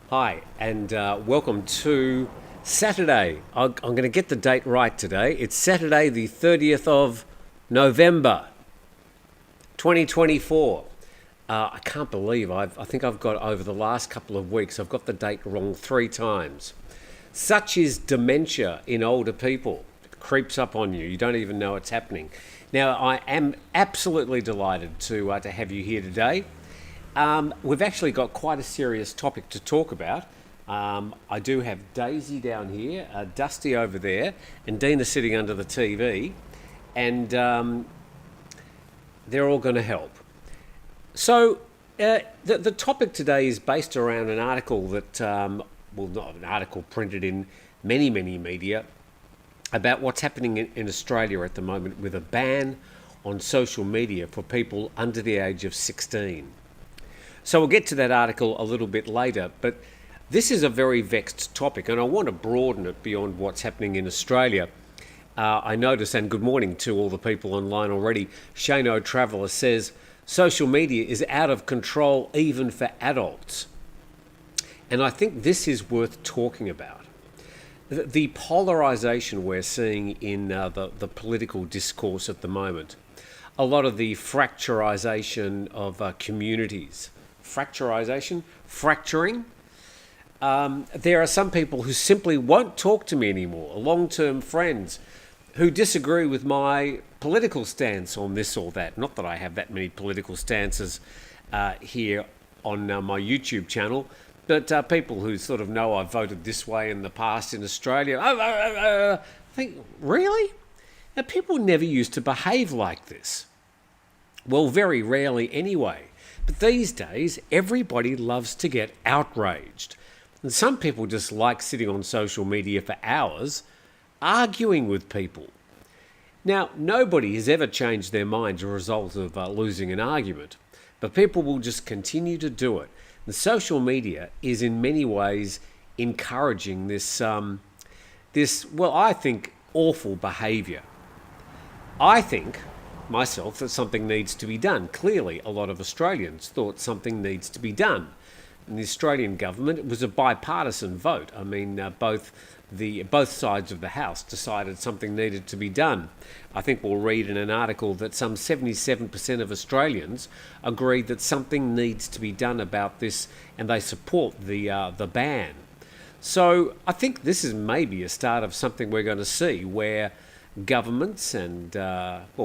Hi, and welcome to Saturday. I'm going to get the date right today. It's Saturday, the 30th of November, 2024. I can't believe I think I've got over the last couple of weeks, I've got the date wrong 3 times. Such is dementia in older people. It creeps up on you. You don't even know it's happening. Now, I am absolutely delighted to have you here today. We've actually got quite a serious topic to talk about. I do have Daisy down here, Dusty over there, and Dina sitting under the TV, and they're all going to help. So, the topic today is based around an article that, not an article printed in many media, about what's happening in Australia at the moment with a ban on social media for people under the age of 16. So we'll get to that article a little bit later, but this is a very vexed topic, and I want to broaden it beyond what's happening in Australia. I notice, and good morning to all the people online already, Shano Traveller says, social media is out of control even for adults. And I think this is worth talking about. The polarisation we're seeing in the political discourse at the moment, a lot of the fracturisation of communities, fracturing. There are some people who simply won't talk to me anymore, long-term friends, who disagree with my political stance on this or that. Not that I have that many political stances here on my YouTube channel, but people who sort of know I've voted this way in the past in Australia. I think, really? Now, people never used to behave like this. Well, very rarely anyway. But these days, everybody loves to get outraged. And some people just like sitting on social media for hours, arguing with people. Now, nobody has ever changed their mind as a result of losing an argument, but people will just continue to do it. And social media is in many ways encouraging this, I think, awful behaviour. I think myself that something needs to be done. Clearly, a lot of Australians thought something needs to be done. In the Australian government, it was a bipartisan vote. I mean, both sides of the House decided something needed to be done. I think we'll read in an article that some 77% of Australians agreed that something needs to be done about this, and they support the ban. So I think this is maybe a start of something we're going to see where governments and,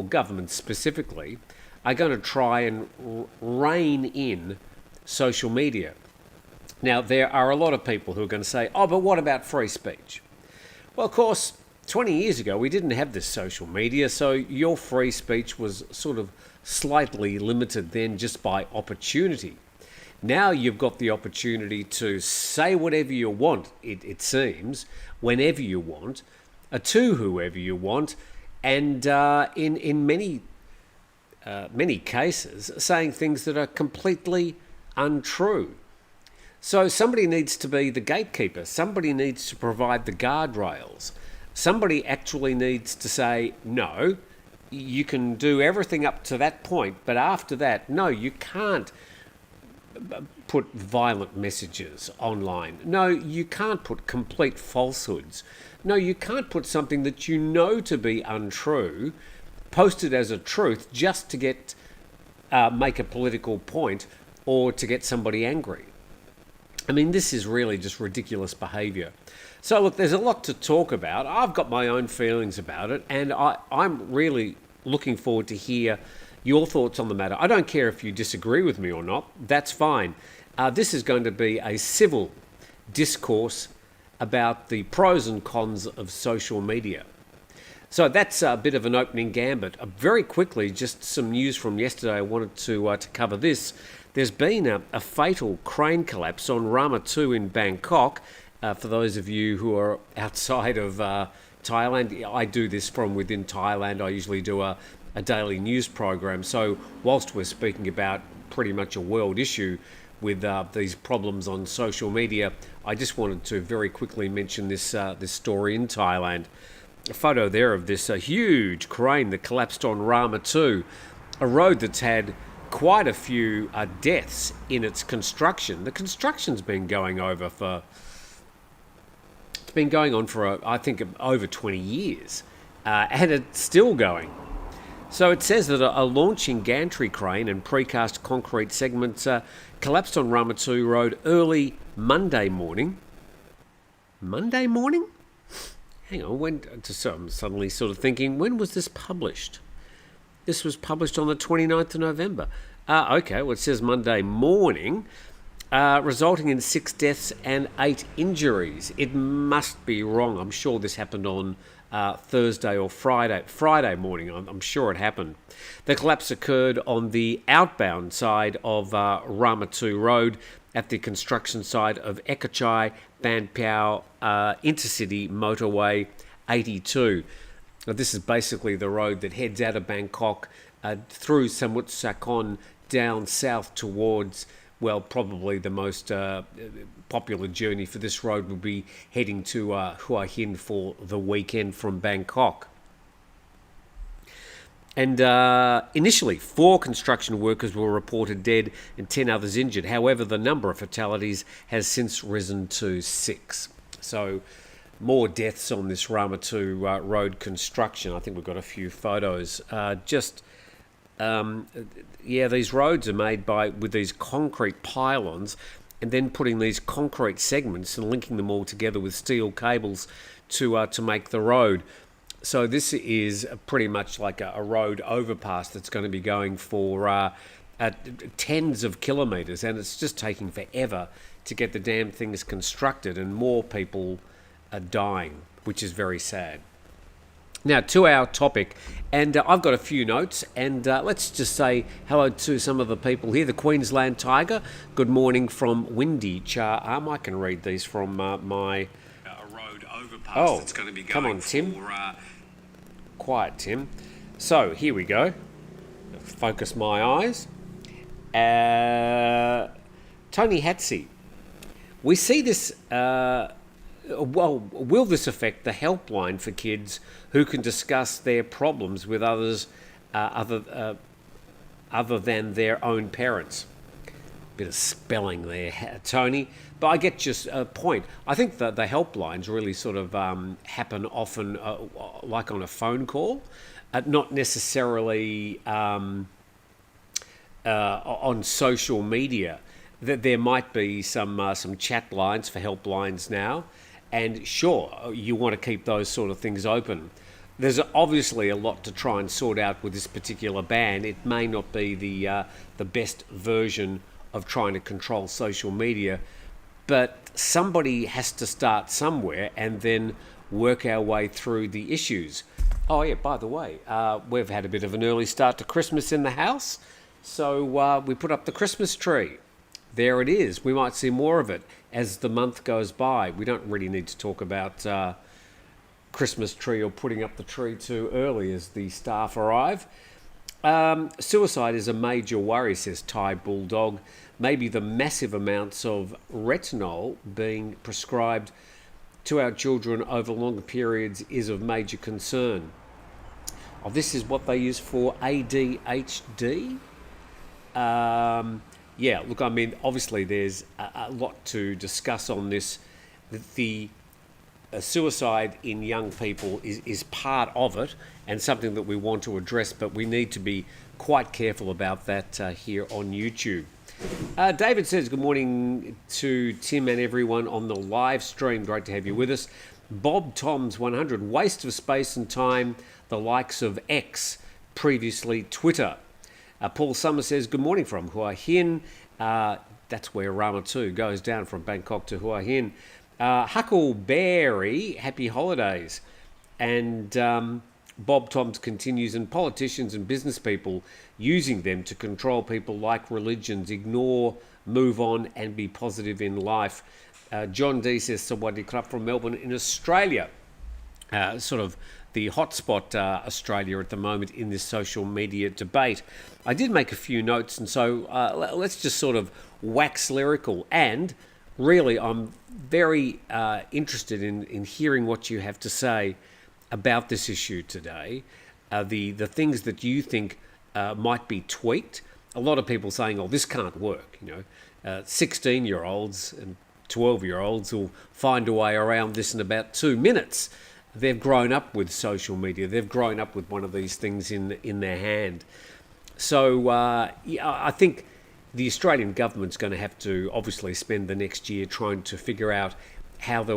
governments specifically, are going to try and rein in social media. Now, there are a lot of people who are going to say, oh, but what about free speech? Well, of course, 20 years ago, we didn't have this social media, so your free speech was sort of slightly limited then just by opportunity. Now you've got the opportunity to say whatever you want, it seems, whenever you want, to whoever you want, and in many cases, saying things that are completely untrue. So somebody needs to be the gatekeeper. Somebody needs to provide the guardrails. Somebody actually needs to say, no, you can do everything up to that point, but after that, no, you can't put violent messages online. No, you can't put complete falsehoods. No, you can't put something that you know to be untrue, posted as a truth just to get make a political point or to get somebody angry. I mean, this is really just ridiculous behaviour. So look, there's a lot to talk about. I've got my own feelings about it, and I'm really looking forward to hear your thoughts on the matter. I don't care if you disagree with me or not. That's fine. This is going to be a civil discourse about the pros and cons of social media. So that's a bit of an opening gambit. Very quickly, just some news from yesterday. I wanted to cover this. There's been a fatal crane collapse on Rama 2 in Bangkok. For those of you who are outside of Thailand, I do this from within Thailand. I usually do a daily news program. So whilst we're speaking about pretty much a world issue with these problems on social media, I just wanted to very quickly mention this story in Thailand. A photo there of this huge crane that collapsed on Rama 2, a road that's had quite a few deaths in its construction. The construction's been going over for... It's been going on for, I think, over 20 years. And it's still going. So it says that a launching gantry crane and precast concrete segments collapsed on Ramatu Road early Monday morning. Monday morning? Hang on, I'm suddenly sort of thinking, when was this published? This was published on the 29th of November. Okay, well, it says Monday morning, resulting in 6 deaths and 8 injuries. It must be wrong. I'm sure this happened on Thursday or Friday morning. I'm sure it happened. The collapse occurred on the outbound side of Ramatu Road at the construction site of Ekachai Ban Piao Intercity Motorway 82. Now, this is basically the road that heads out of Bangkok through Samut Sakon down south towards, well, probably the most popular journey for this road would be heading to Hua Hin for the weekend from Bangkok. And initially, 4 construction workers were reported dead and 10 others injured. However, the number of fatalities has since risen to 6. So, more deaths on this Ramatu road construction. I think we've got a few photos. These roads are made with these concrete pylons and then putting these concrete segments and linking them all together with steel cables to make the road. So this is pretty much like a road overpass that's going to be going for tens of kilometres, and it's just taking forever to get the damn things constructed, and more people are dying, which is very sad. Now, to our topic, and I've got a few notes, and let's just say hello to some of the people here. The Queensland Tiger, good morning from windy Char Arm. I can read these from my... road overpass that's going to be going come on, Tim. Quiet, Tim. So, here we go. Focus my eyes. Tony Hatsy. We see this... will this affect the helpline for kids who can discuss their problems with others other than their own parents? Bit of spelling there, Tony. But I get just a point. I think that the helplines really sort of happen often like on a phone call, not necessarily on social media. That there might be some chat lines for helplines now. And sure, you want to keep those sort of things open. There's obviously a lot to try and sort out with this particular ban. It may not be the best version of trying to control social media, but somebody has to start somewhere and then work our way through the issues. Oh yeah, by the way, we've had a bit of an early start to Christmas in the house, so we put up the Christmas tree. There it is. We might see more of it as the month goes by. We don't really need to talk about Christmas tree or putting up the tree too early as the staff arrive. Suicide is a major worry, says Thai Bulldog. Maybe the massive amounts of retinol being prescribed to our children over longer periods is of major concern. Oh, this is what they use for ADHD? Yeah, look, I mean, obviously there's a lot to discuss on this. The suicide in young people is part of it and something that we want to address, but we need to be quite careful about that here on YouTube. David says, good morning to Tim and everyone on the live stream. Great to have you with us. Bob Toms 100, waste of space and time, the likes of X, previously Twitter. Paul Summer says, good morning from Hua Hin. That's where Ramatu goes down from Bangkok to Hua Hin. Huckleberry, happy holidays. And Bob Toms continues, and politicians and business people using them to control people like religions, ignore, move on and be positive in life. John D says, Sawadee Krap from Melbourne in Australia. Sort of the hotspot Australia at the moment in this social media debate. I did make a few notes, and so let's just sort of wax lyrical. And really, I'm very interested in hearing what you have to say about this issue today. The things that you think might be tweaked. a lot of people saying, "Oh, this can't work." 16-year-olds and 12-year-olds will find a way around this in about 2 minutes. They've grown up with social media. They've grown up with one of these things in their hand. So I think the Australian government's going to have to obviously spend the next year trying to figure out how they're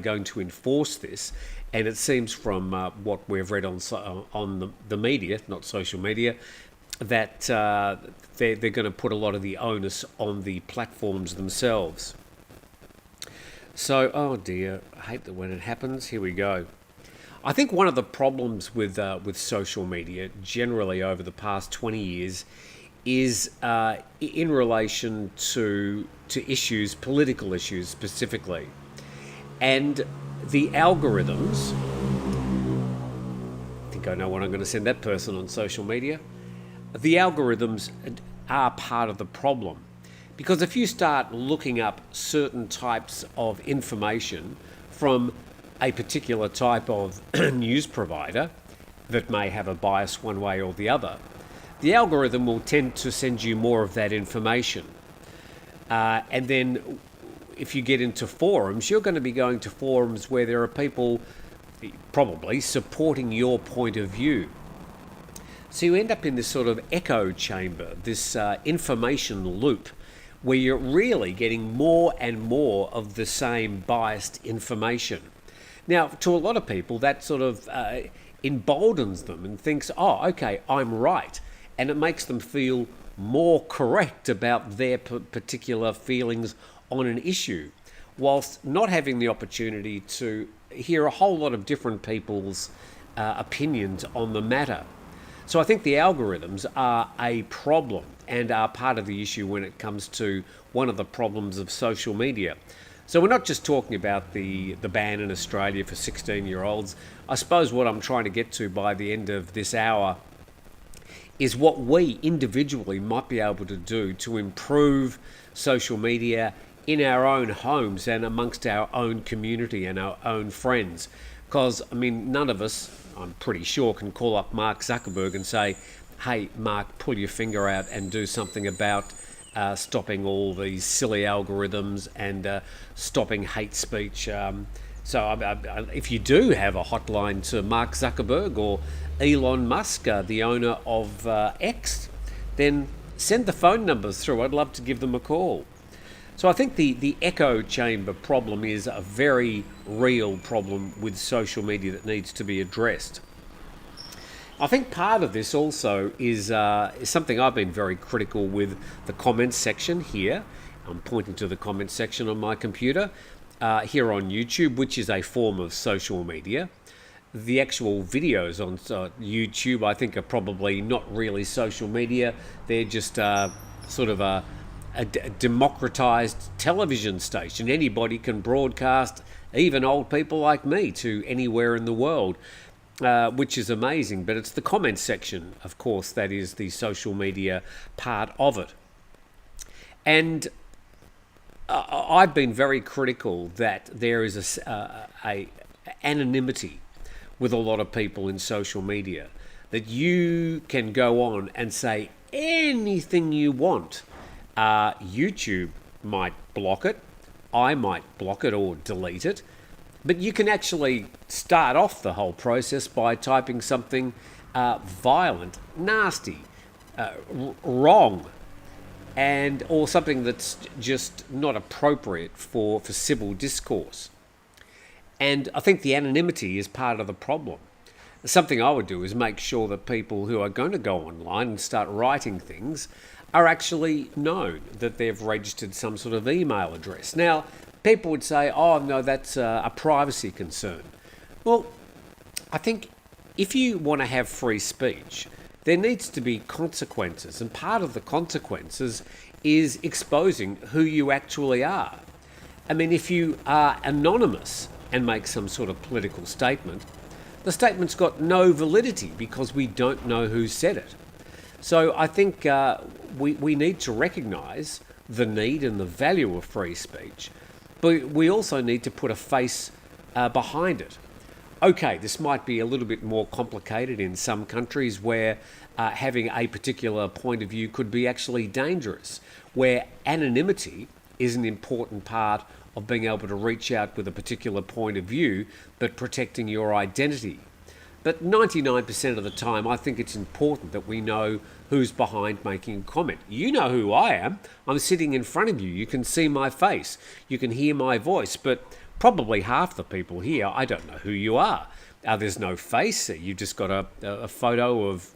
going to enforce this. And it seems from what we've read on the media, not social media, that they're going to put a lot of the onus on the platforms themselves. So, oh dear, I hate that when it happens. Here we go. I think one of the problems with social media generally over the past 20 years is in relation to issues, political issues specifically. And the algorithms, I think I know when I'm going to send that person on social media. The algorithms are part of the problem. Because if you start looking up certain types of information from a particular type of news provider that may have a bias one way or the other, the algorithm will tend to send you more of that information. And then if you get into forums, you're going to be going to forums where there are people probably supporting your point of view. So you end up in this sort of echo chamber, this information loop, where you're really getting more and more of the same biased information. Now, to a lot of people, that sort of emboldens them and thinks, oh, okay, I'm right. And it makes them feel more correct about their particular feelings on an issue, whilst not having the opportunity to hear a whole lot of different people's opinions on the matter. So I think the algorithms are a problem and are part of the issue when it comes to one of the problems of social media. So we're not just talking about the ban in Australia for 16-year-olds. I suppose what I'm trying to get to by the end of this hour is what we individually might be able to do to improve social media in our own homes and amongst our own community and our own friends. Because, I mean, none of us, I'm pretty sure, can call up Mark Zuckerberg and say, hey, Mark, pull your finger out and do something about stopping all these silly algorithms and stopping hate speech. So if you do have a hotline to Mark Zuckerberg or Elon Musk, the owner of X, then send the phone numbers through. I'd love to give them a call. So I think the echo chamber problem is a very real problem with social media that needs to be addressed. I think part of this also is something I've been very critical with the comments section here. I'm pointing to the comments section on my computer here on YouTube, which is a form of social media. The actual videos on YouTube, I think, are probably not really social media. They're just sort of a democratized television station. Anybody can broadcast, even old people like me, to anywhere in the world, which is amazing. But it's the comments section, of course, that is the social media part of it. And I've been very critical that there is a anonymity with a lot of people in social media, that you can go on and say anything you want. YouTube might block it, I might block it or delete it, but you can actually start off the whole process by typing something violent, nasty, wrong, and or something that's just not appropriate for civil discourse. And I think the anonymity is part of the problem. Something I would do is make sure that people who are going to go online and start writing things are actually known, that they've registered some sort of email address. Now, people would say, oh, no, that's a privacy concern. Well, I think if you want to have free speech, there needs to be consequences. And part of the consequences is exposing who you actually are. I mean, if you are anonymous and make some sort of political statement, the statement's got no validity because we don't know who said it. So I think we need to recognise the need and the value of free speech, but we also need to put a face behind it. Okay, this might be a little bit more complicated in some countries where having a particular point of view could be actually dangerous, where anonymity is an important part of being able to reach out with a particular point of view, but protecting your identity. But 99% of the time, I think it's important that we know who's behind making a comment. You know who I am. I'm sitting in front of you. You can see my face. You can hear my voice. But probably half the people here, I don't know who you are. There's no face. You've just got a photo of...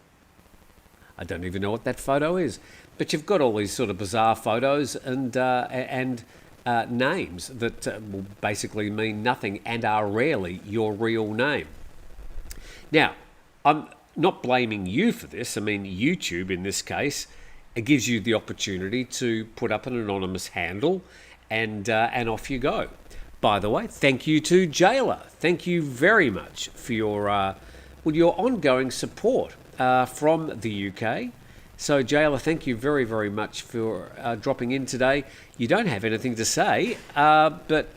I don't even know what that photo is. But you've got all these sort of bizarre photos and names that will basically mean nothing and are rarely your real name. Now, I'm not blaming you for this. I mean, YouTube, in this case, it gives you the opportunity to put up an anonymous handle and off you go. By the way, thank you to Jailer. Thank you very much for your ongoing support from the UK. So, Jailer, thank you very, very much for dropping in today. You don't have anything to say, but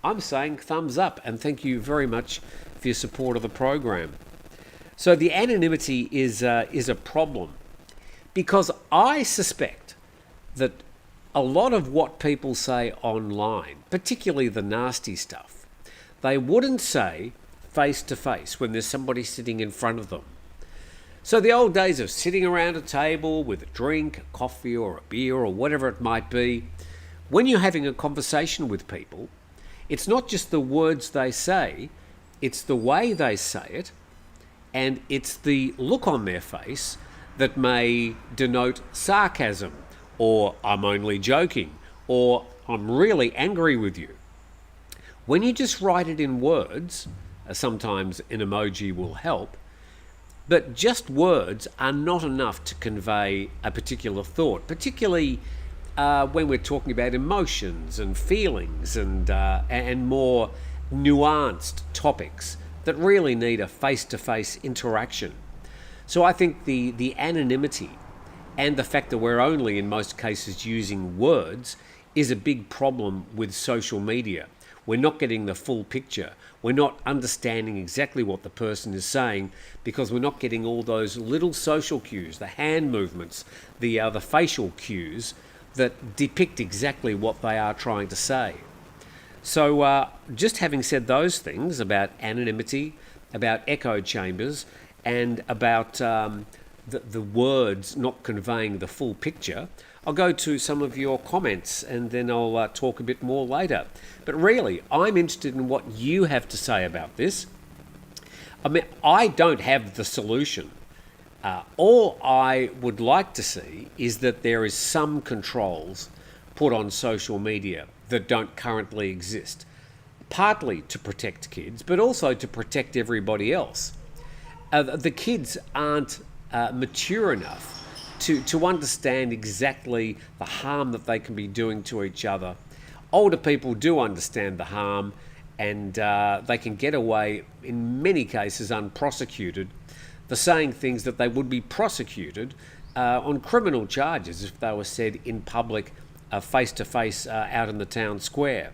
I'm saying thumbs up, and thank you very much for your support of the program. So the anonymity is a problem because I suspect that a lot of what people say online, particularly the nasty stuff, they wouldn't say face to face when there's somebody sitting in front of them. So the old days of sitting around a table with a drink, a coffee or a beer or whatever it might be, when you're having a conversation with people, it's not just the words they say, it's the way they say it, and it's the look on their face that may denote sarcasm, or I'm only joking, or I'm really angry with you. When you just write it in words, sometimes an emoji will help, but just words are not enough to convey a particular thought, particularly when we're talking about emotions and feelings and more nuanced topics that really need a face-to-face interaction. So I think the anonymity and the fact that we're only in most cases using words is a big problem with social media. We're not getting the full picture. We're not understanding exactly what the person is saying because we're not getting all those little social cues, the hand movements, the facial cues that depict exactly what they are trying to say. So just having said those things about anonymity, about echo chambers, and about the words not conveying the full picture, I'll go to some of your comments and then I'll talk a bit more later. But really, I'm interested in what you have to say about this. I mean, I don't have the solution. All I would like to see is that there is some controls put on social media that don't currently exist, partly to protect kids, but also to protect everybody else. The kids aren't mature enough to understand exactly the harm that they can be doing to each other. Older people do understand the harm, and they can get away, in many cases unprosecuted, for saying things that they would be prosecuted on criminal charges if they were said in public, face-to-face out in the town square.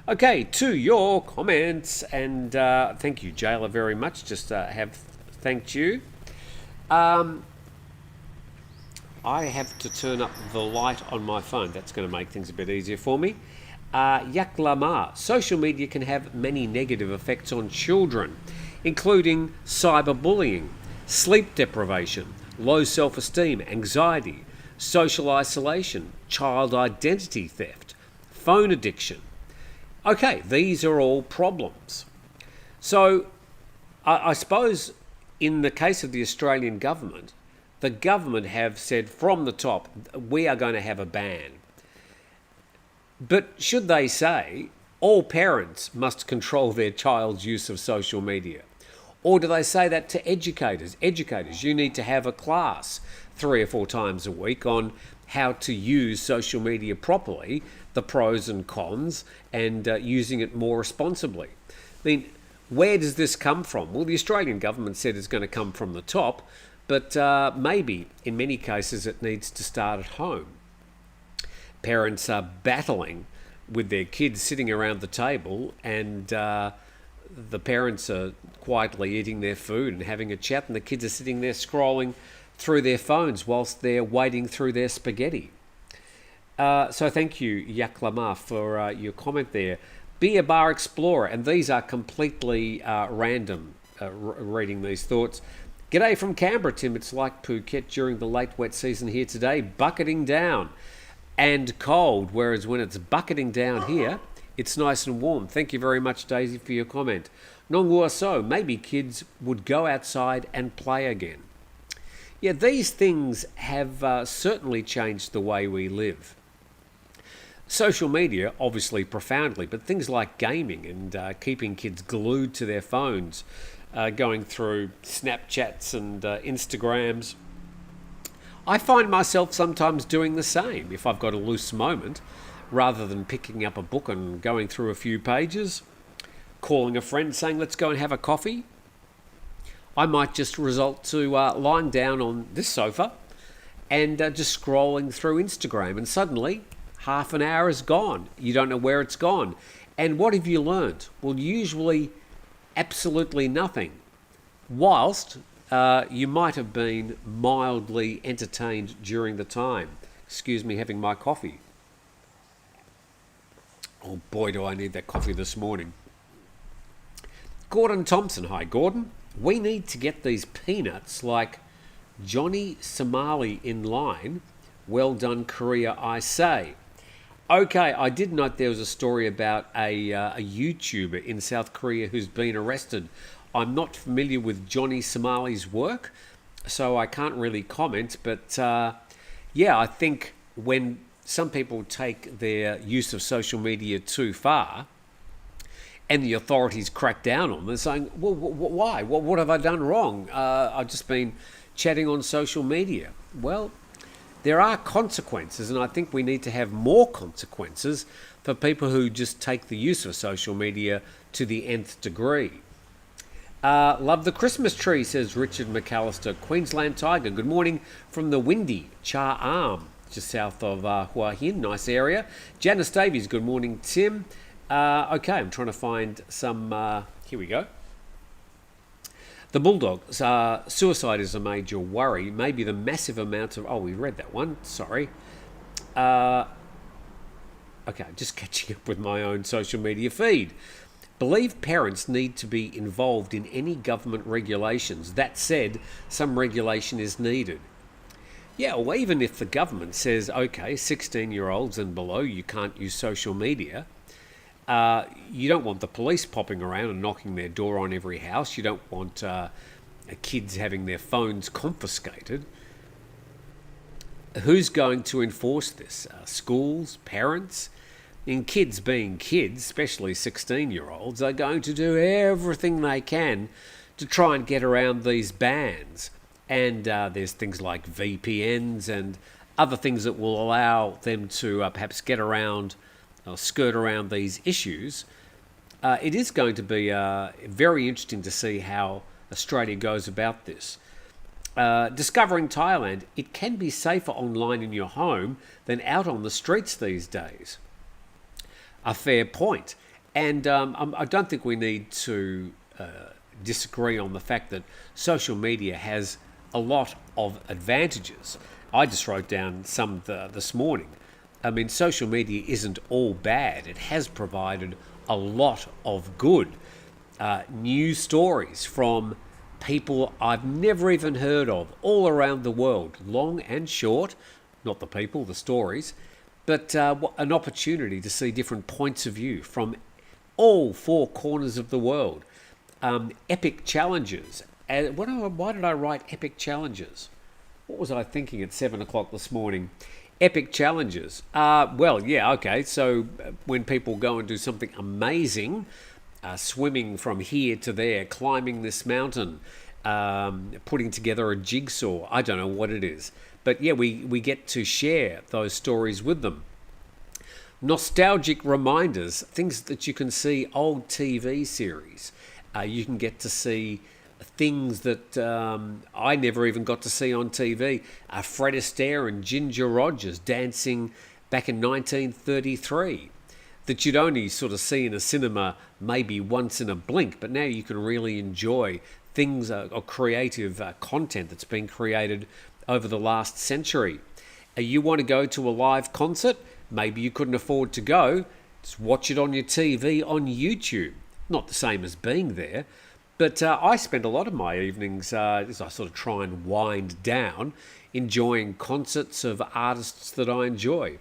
Okay, to your comments, and thank you, Jailer, very much. Just have thanked you. I have to turn up the light on my phone. That's going to make things a bit easier for me. Yak Lamar, social media can have many negative effects on children, including cyberbullying, sleep deprivation, low self-esteem, anxiety, social isolation, child identity theft, phone addiction. Okay, these are all problems. So I suppose in the case of the Australian government, the government have said from the top, we are going to have a ban. But should they say all parents must control their child's use of social media? Or do they say that to educators? Educators, you need to have a class 3 or 4 times a week on how to use social media properly, the pros and cons, and using it more responsibly. I mean, where does this come from? Well, the Australian government said it's going to come from the top, but maybe in many cases it needs to start at home. Parents are battling with their kids sitting around the table and the parents are quietly eating their food and having a chat, and the kids are sitting there scrolling through their phones whilst they're wading through their spaghetti. So thank you, Yak Lamar, for your comment there. Be a Bar Explorer, and these are completely random, reading these thoughts. G'day from Canberra, Tim. It's like Phuket during the late wet season here today, bucketing down and cold, whereas when it's bucketing down here, it's nice and warm. Thank you very much, Daisy, for your comment. Nongua So, maybe kids would go outside and play again. Yeah, these things have certainly changed the way we live. Social media, obviously profoundly, but things like gaming and keeping kids glued to their phones, going through Snapchats and Instagrams. I find myself sometimes doing the same if I've got a loose moment. Rather than picking up a book and going through a few pages, calling a friend saying, let's go and have a coffee, I might just resort to lying down on this sofa and just scrolling through Instagram, and suddenly half an hour is gone. You don't know where it's gone. And what have you learned? Well, usually absolutely nothing. Whilst you might have been mildly entertained during the time. Excuse me, having my coffee. Oh boy, do I need that coffee this morning. Gordon Thompson. Hi, Gordon. We need to get these peanuts like Johnny Somali in line. Well done, Korea, I say. Okay, I did note there was a story about a YouTuber in South Korea who's been arrested. I'm not familiar with Johnny Somali's work, so I can't really comment. But yeah, I think when some people take their use of social media too far and the authorities crack down on them, they're saying, well, why? What have I done wrong? I've just been chatting on social media. Well, there are consequences, and I think we need to have more consequences for people who just take the use of social media to the nth degree. Love the Christmas tree, says Richard McAllister. Queensland Tiger, good morning from the windy Cha Am, just south of Hua Hin, nice area. Janice Davies, good morning, Tim. Okay, I'm trying to find some, here we go. The Bulldogs, suicide is a major worry. Maybe the massive amount of, we read that one, sorry. Okay, just catching up with my own social media feed. Believe parents need to be involved in any government regulations. That said, some regulation is needed. Yeah, well, even if the government says, okay, 16-year-olds and below, you can't use social media, you don't want the police popping around and knocking their door on every house. You don't want kids having their phones confiscated. Who's going to enforce this? Schools, parents? And kids being kids, especially 16-year-olds, are going to do everything they can to try and get around these bans. And there's things like VPNs and other things that will allow them to perhaps get around or skirt around these issues. It is going to be very interesting to see how Australia goes about this. Discovering Thailand, it can be safer online in your home than out on the streets these days. A fair point. And I don't think we need to disagree on the fact that social media has a lot of advantages. I just wrote down some this morning. I mean, social media isn't all bad. It has provided a lot of good. News stories from people I've never even heard of all around the world, long and short, not the people, the stories, but an opportunity to see different points of view from all four corners of the world. Epic challenges. Why did I write epic challenges? What was I thinking at 7 o'clock this morning? Epic challenges. Well, yeah, okay. So when people go and do something amazing, swimming from here to there, climbing this mountain, putting together a jigsaw, I don't know what it is. But yeah, we get to share those stories with them. Nostalgic reminders, things that you can see, old TV series. You can get to see things that I never even got to see on TV. Fred Astaire and Ginger Rogers dancing back in 1933. that you'd only sort of see in a cinema maybe once in a blink, but now you can really enjoy things or creative content that's been created over the last century. You want to go to a live concert? Maybe you couldn't afford to go. Just watch it on your TV on YouTube. Not the same as being there, but I spend a lot of my evenings as I sort of try and wind down, enjoying concerts of artists that I enjoy.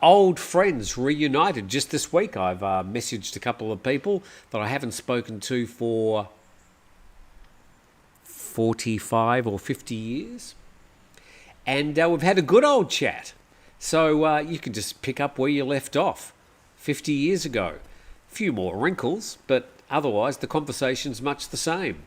Old friends reunited just this week. I've messaged a couple of people that I haven't spoken to for 45 or 50 years. And we've had a good old chat. So you can just pick up where you left off 50 years ago. A few more wrinkles, but otherwise the conversation's much the same.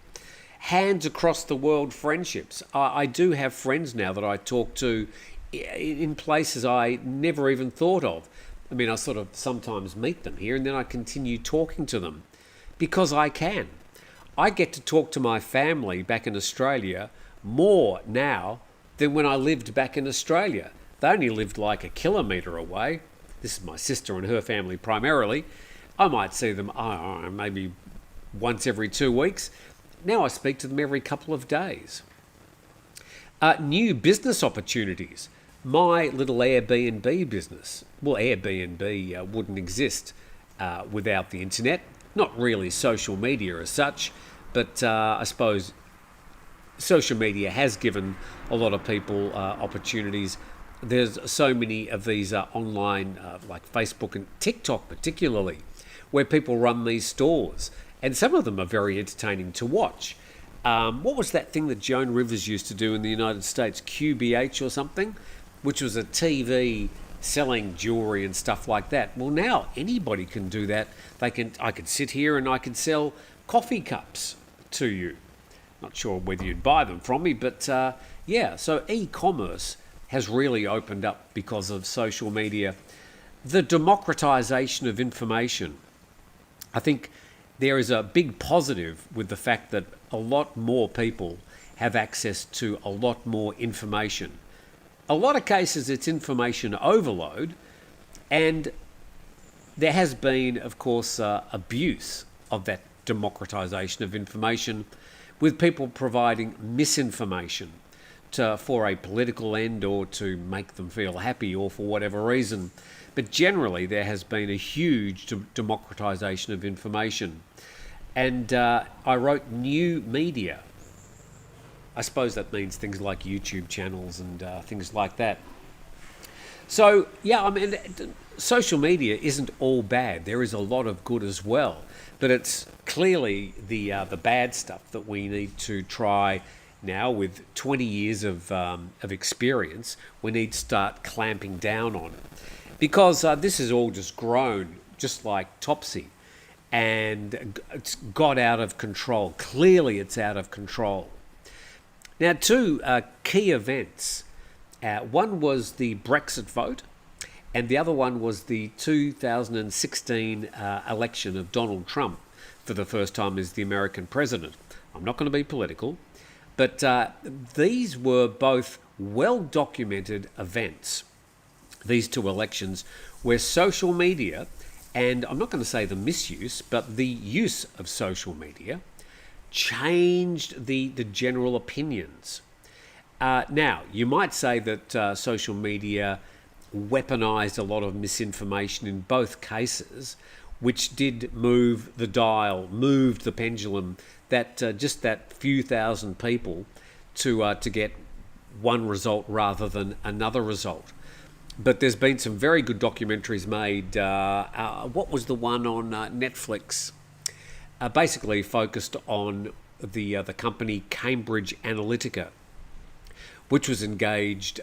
Hands across the world friendships. I do have friends now that I talk to in places I never even thought of. I mean, I sort of sometimes meet them here and then I continue talking to them because I can. I get to talk to my family back in Australia more now than when I lived back in Australia. They only lived like a kilometre away. This is my sister and her family primarily. I might see them maybe once every 2 weeks. Now I speak to them every couple of days. New business opportunities. My little Airbnb business. Well, Airbnb wouldn't exist without the internet. Not really social media as such, but I suppose social media has given a lot of people opportunities. There's so many of these online, like Facebook and TikTok particularly, where people run these stores. And some of them are very entertaining to watch. What was that thing that Joan Rivers used to do in the United States? QBH or something? Which was a TV selling jewelry and stuff like that. Well, now anybody can do that. I could sit here and I could sell coffee cups to you. Not sure whether you'd buy them from me, but yeah. So e-commerce has really opened up because of social media. The democratization of information. I think there is a big positive with the fact that a lot more people have access to a lot more information. A lot of cases it's information overload, and there has been, of course, abuse of that democratization of information with people providing misinformation for a political end or to make them feel happy or for whatever reason. But generally there has been a huge democratization of information. And I wrote new media. I suppose that means things like YouTube channels and things like that. So, yeah, I mean, social media isn't all bad. There is a lot of good as well. But it's clearly the bad stuff that we need to try now with 20 years of experience. We need to start clamping down on it. Because this has all just grown, just like Topsy. And it's got out of control. Clearly it's out of control. Now, two key events. One was the Brexit vote, and the other one was the 2016 election of Donald Trump for the first time as the American president. I'm not going to be political, but these were both well-documented events, these two elections, where social media, and I'm not going to say the misuse, but the use of social media, changed the general opinions. Now, you might say that social media weaponized a lot of misinformation in both cases, which did move the dial, moved the pendulum, that just that few thousand people to get one result rather than another result. But there's been some very good documentaries made. What was the one on Netflix? Basically focused on the company Cambridge Analytica, which was engaged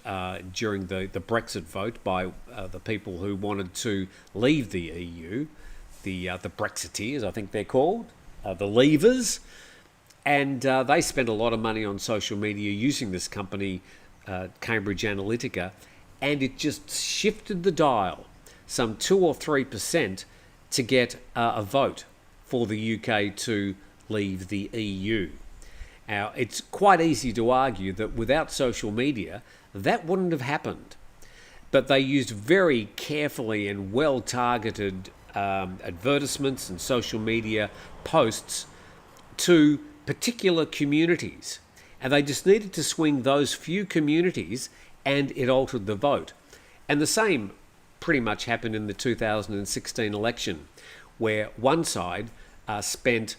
during the Brexit vote by the people who wanted to leave the EU, the Brexiteers, I think they're called, the Leavers, and they spent a lot of money on social media using this company, Cambridge Analytica, and it just shifted the dial some 2 or 3% to get a vote for the UK to leave the EU. Now, it's quite easy to argue that without social media, that wouldn't have happened. but they used very carefully and well-targeted advertisements and social media posts to particular communities. And they just needed to swing those few communities and it altered the vote. And the same pretty much happened in the 2016 election, where one side spent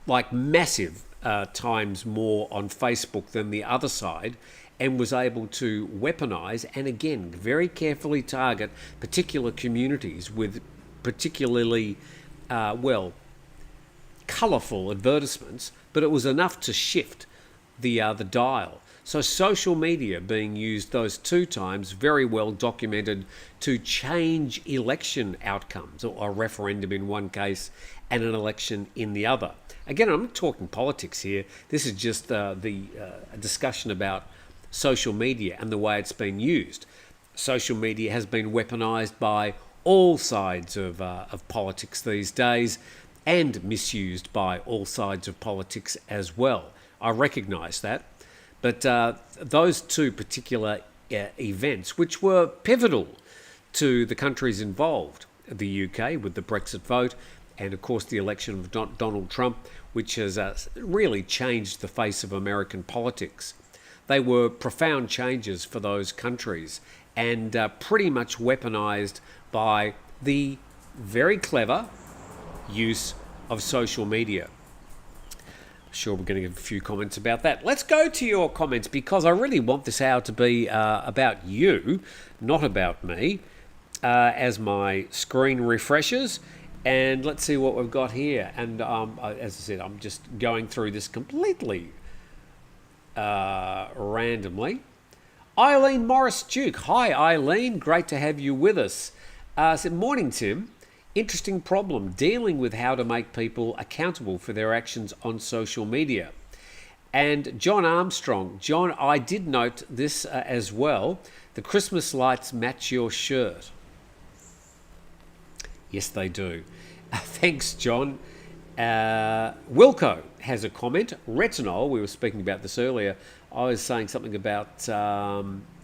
like massive times more on Facebook than the other side, and was able to weaponize and again very carefully target particular communities with particularly colourful advertisements, but it was enough to shift the dial. So social media being used those two times, very well documented, to change election outcomes, or a referendum in one case and an election in the other. Again, I'm not talking politics here. This is just the discussion about social media and the way it's been used. Social media has been weaponized by all sides of politics these days, and misused by all sides of politics as well. I recognise that. But those two particular events, which were pivotal to the countries involved, the UK with the Brexit vote, and of course the election of Donald Trump, which has really changed the face of American politics. They were profound changes for those countries, and pretty much weaponized by the very clever use of social media. Sure, we're going to get a few comments about that. Let's go to your comments, because I really want this hour to be about you, not about me, as my screen refreshes. And let's see what we've got here. And as I said, I'm just going through this completely randomly. Eileen Morris-Duke. Hi, Eileen. Great to have you with us. Said, morning, Tim. Interesting problem, dealing with how to make people accountable for their actions on social media. And John Armstrong. John, I did note this as well. The Christmas lights match your shirt. Yes, they do. Thanks, John. Wilco has a comment. Retinol, we were speaking about this earlier. I was saying something about,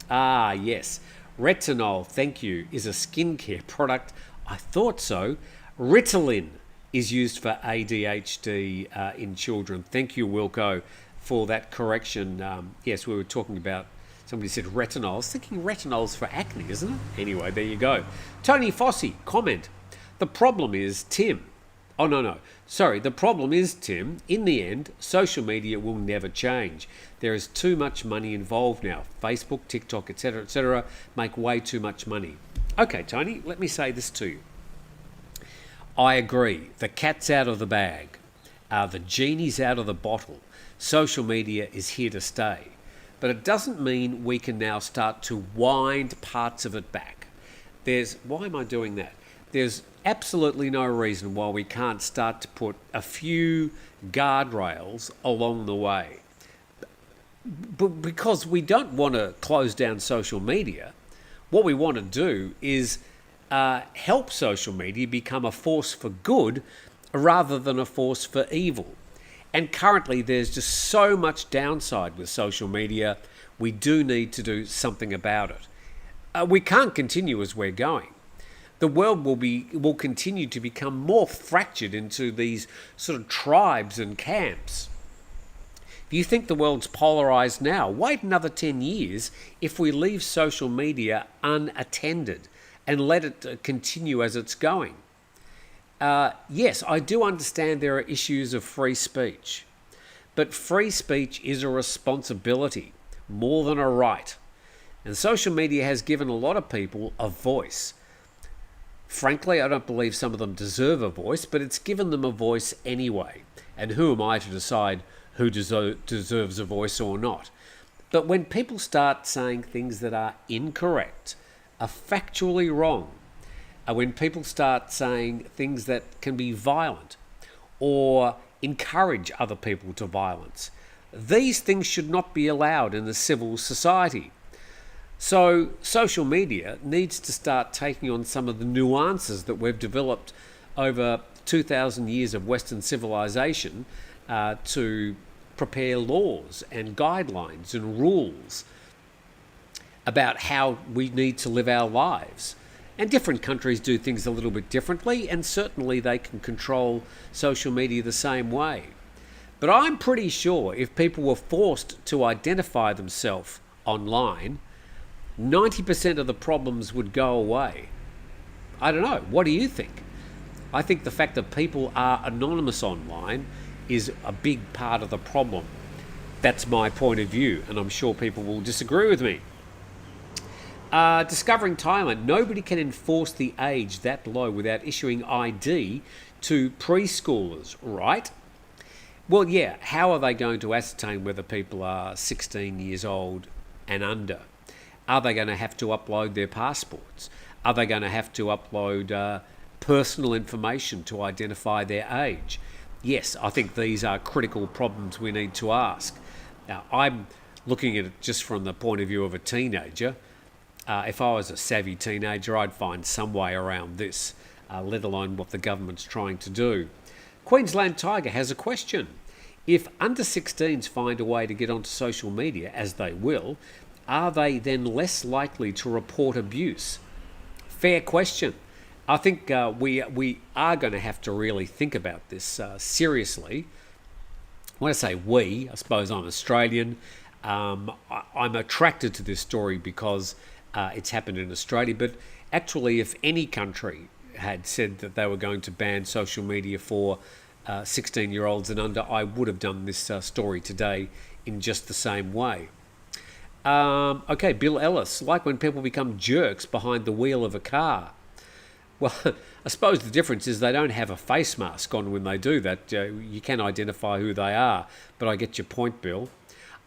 yes. Retinol, thank you, is a skincare product. I thought so. Ritalin is used for ADHD in children. Thank you, Wilco, for that correction. Yes, we were talking about, somebody said retinol. I was thinking retinol's for acne, isn't it? Anyway, there you go. Tony Fossey, comment. The problem is, Tim. Oh, no. Sorry, the problem is, Tim, in the end, social media will never change. There is too much money involved now. Facebook, TikTok, etc., make way too much money. Okay, Tony, let me say this to you. I agree. The cat's out of the bag. The genie's out of the bottle. Social media is here to stay. But it doesn't mean we can now start to wind parts of it back. Why am I doing that? There's absolutely no reason why we can't start to put a few guardrails along the way. But because we don't want to close down social media, what we want to do is help social media become a force for good rather than a force for evil. And currently there's just so much downside with social media, we do need to do something about it. We can't continue as we're going. The world will continue to become more fractured into these sort of tribes and camps. If you think the world's polarised now, wait another 10 years if we leave social media unattended and let it continue as it's going. Yes, I do understand there are issues of free speech, but free speech is a responsibility more than a right. And social media has given a lot of people a voice. Frankly, I don't believe some of them deserve a voice, but it's given them a voice anyway. And who am I to decide who deserves a voice or not? But when people start saying things that are incorrect, are factually wrong, when people start saying things that can be violent or encourage other people to violence, these things should not be allowed in a civil society. So social media needs to start taking on some of the nuances that we've developed over 2,000 years of Western civilization to prepare laws and guidelines and rules about how we need to live our lives. And different countries do things a little bit differently, and certainly they can control social media the same way. But I'm pretty sure if people were forced to identify themselves online, 90% of the problems would go away. I don't know. What do you think? I think the fact that people are anonymous online is a big part of the problem. That's my point of view, and I'm sure people will disagree with me. Discovering Thailand, nobody can enforce the age that low without issuing ID to preschoolers, right? Well, yeah, how are they going to ascertain whether people are 16 years old and under? Are they going to have to upload their passports? Are they going to have to upload personal information to identify their age? Yes, I think these are critical problems we need to ask. Now, I'm looking at it just from the point of view of a teenager. If I was a savvy teenager, I'd find some way around this, let alone what the government's trying to do. Queensland Tiger has a question. If under 16s find a way to get onto social media, as they will, are they then less likely to report abuse? Fair question. I think we are going to have to really think about this seriously. When I say we, I suppose I'm Australian. I'm attracted to this story because it's happened in Australia. But actually, if any country had said that they were going to ban social media for 16-year-olds and under, I would have done this story today in just the same way. Okay, Bill Ellis, like when people become jerks behind the wheel of a car. Well, I suppose the difference is they don't have a face mask on when they do that. You can identify who they are, but I get your point, Bill.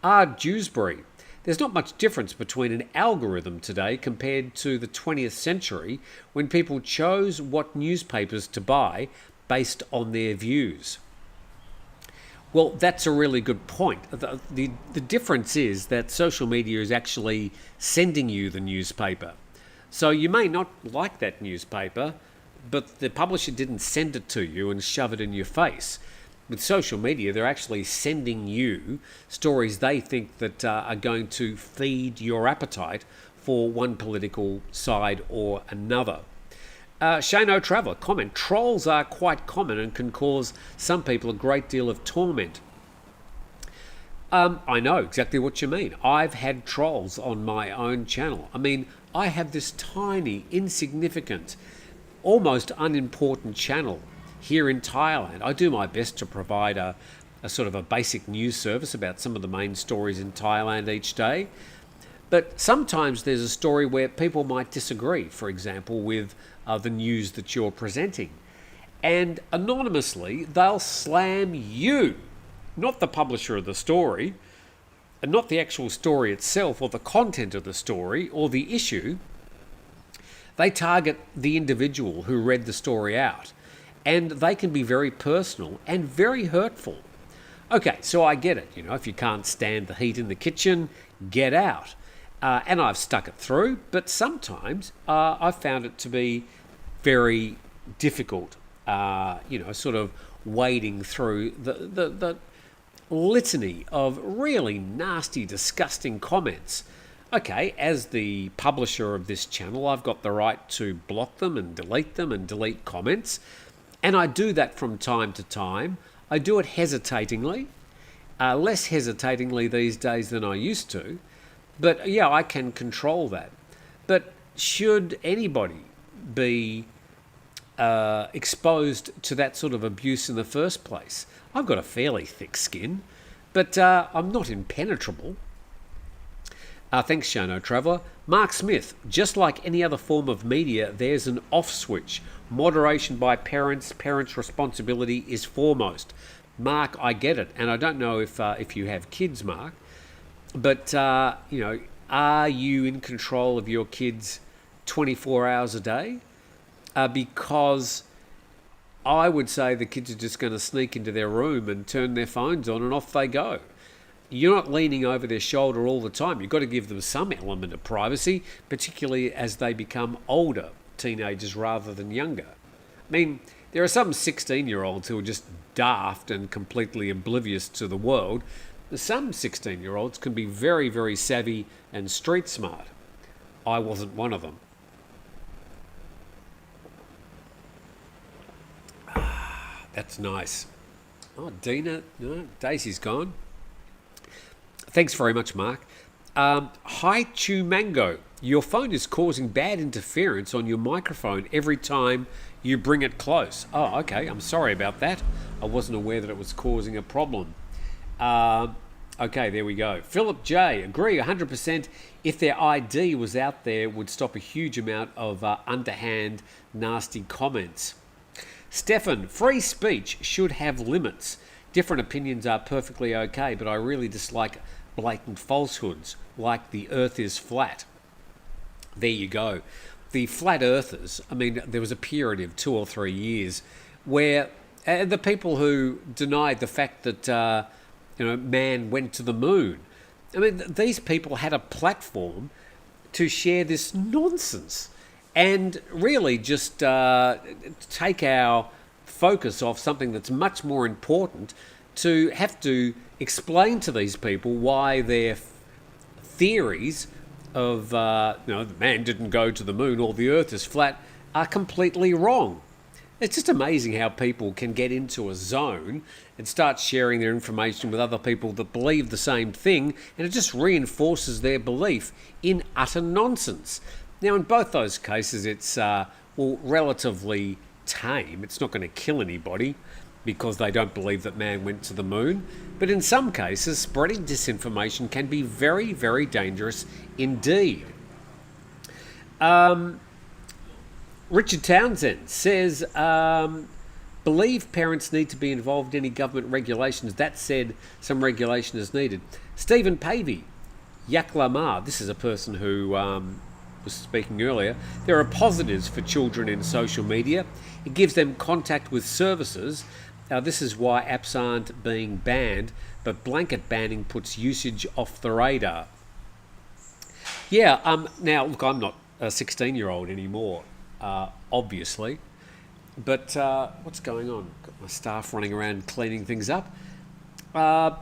Dewsbury, there's not much difference between an algorithm today compared to the 20th century when people chose what newspapers to buy based on their views. Well, that's a really good point. The difference is that social media is actually sending you the newspaper. So you may not like that newspaper, but the publisher didn't send it to you and shove it in your face. With social media, they're actually sending you stories they think that are going to feed your appetite for one political side or another. Shane O'Traveller, comment, trolls are quite common and can cause some people a great deal of torment. I know exactly what you mean. I've had trolls on my own channel. I mean, I have this tiny, insignificant, almost unimportant channel here in Thailand. I do my best to provide a sort of a basic news service about some of the main stories in Thailand each day. But sometimes there's a story where people might disagree, for example, with the news that you're presenting. And anonymously, they'll slam you, not the publisher of the story, and not the actual story itself or the content of the story or the issue. They target the individual who read the story out. And they can be very personal and very hurtful. Okay, so I get it. You know, if you can't stand the heat in the kitchen, get out. And I've stuck it through, but sometimes I've found it to be very difficult, sort of wading through the litany of really nasty, disgusting comments. Okay, as the publisher of this channel, I've got the right to block them and delete comments. And I do that from time to time. I do it hesitatingly, less hesitatingly these days than I used to. But yeah, I can control that. But should anybody be exposed to that sort of abuse in the first place? I've got a fairly thick skin, but I'm not impenetrable. Thanks, Shano Traveller. Mark Smith, just like any other form of media, there's an off switch. Moderation by parents. Parents' responsibility is foremost. Mark, I get it. And I don't know if you have kids, Mark, but, are you in control of your kids 24 hours a day? Because I would say the kids are just going to sneak into their room and turn their phones on and off they go. You're not leaning over their shoulder all the time. You've got to give them some element of privacy, particularly as they become older teenagers rather than younger. I mean, there are some 16-year-olds who are just daft and completely oblivious to the world. Some 16-year-olds can be very, very savvy and street smart. I wasn't one of them. That's nice. Oh, Dina, no, Daisy's gone. Thanks very much, Mark. Hi, Chew Mango. Your phone is causing bad interference on your microphone every time you bring it close. Oh, okay. I'm sorry about that. I wasn't aware that it was causing a problem. Okay, there we go. Philip J. Agree 100%. If their ID was out there, would stop a huge amount of underhand, nasty comments. Stefan, free speech should have limits. Different opinions are perfectly okay, but I really dislike blatant falsehoods, like the earth is flat. There you go. The flat earthers, I mean, there was a period of 2 or 3 years where the people who denied the fact that man went to the moon, I mean, these people had a platform to share this nonsense and really just take our focus off something that's much more important, to have to explain to these people why their theories of the man didn't go to the moon or the earth is flat are completely wrong. It's just amazing how people can get into a zone and start sharing their information with other people that believe the same thing, and it just reinforces their belief in utter nonsense. Now, in both those cases, it's relatively tame. It's not going to kill anybody because they don't believe that man went to the moon. But in some cases, spreading disinformation can be very, very dangerous indeed. Richard Townsend says, believe parents need to be involved in any government regulations. That said, some regulation is needed. Stephen Pavey, Yaklamar, this is a person who was speaking earlier. There are positives for children in social media. It gives them contact with services. This is why apps aren't being banned, but blanket banning puts usage off the radar. Yeah, now, look, I'm not a 16-year-old anymore, obviously. But what's going on? Got my staff running around cleaning things up. I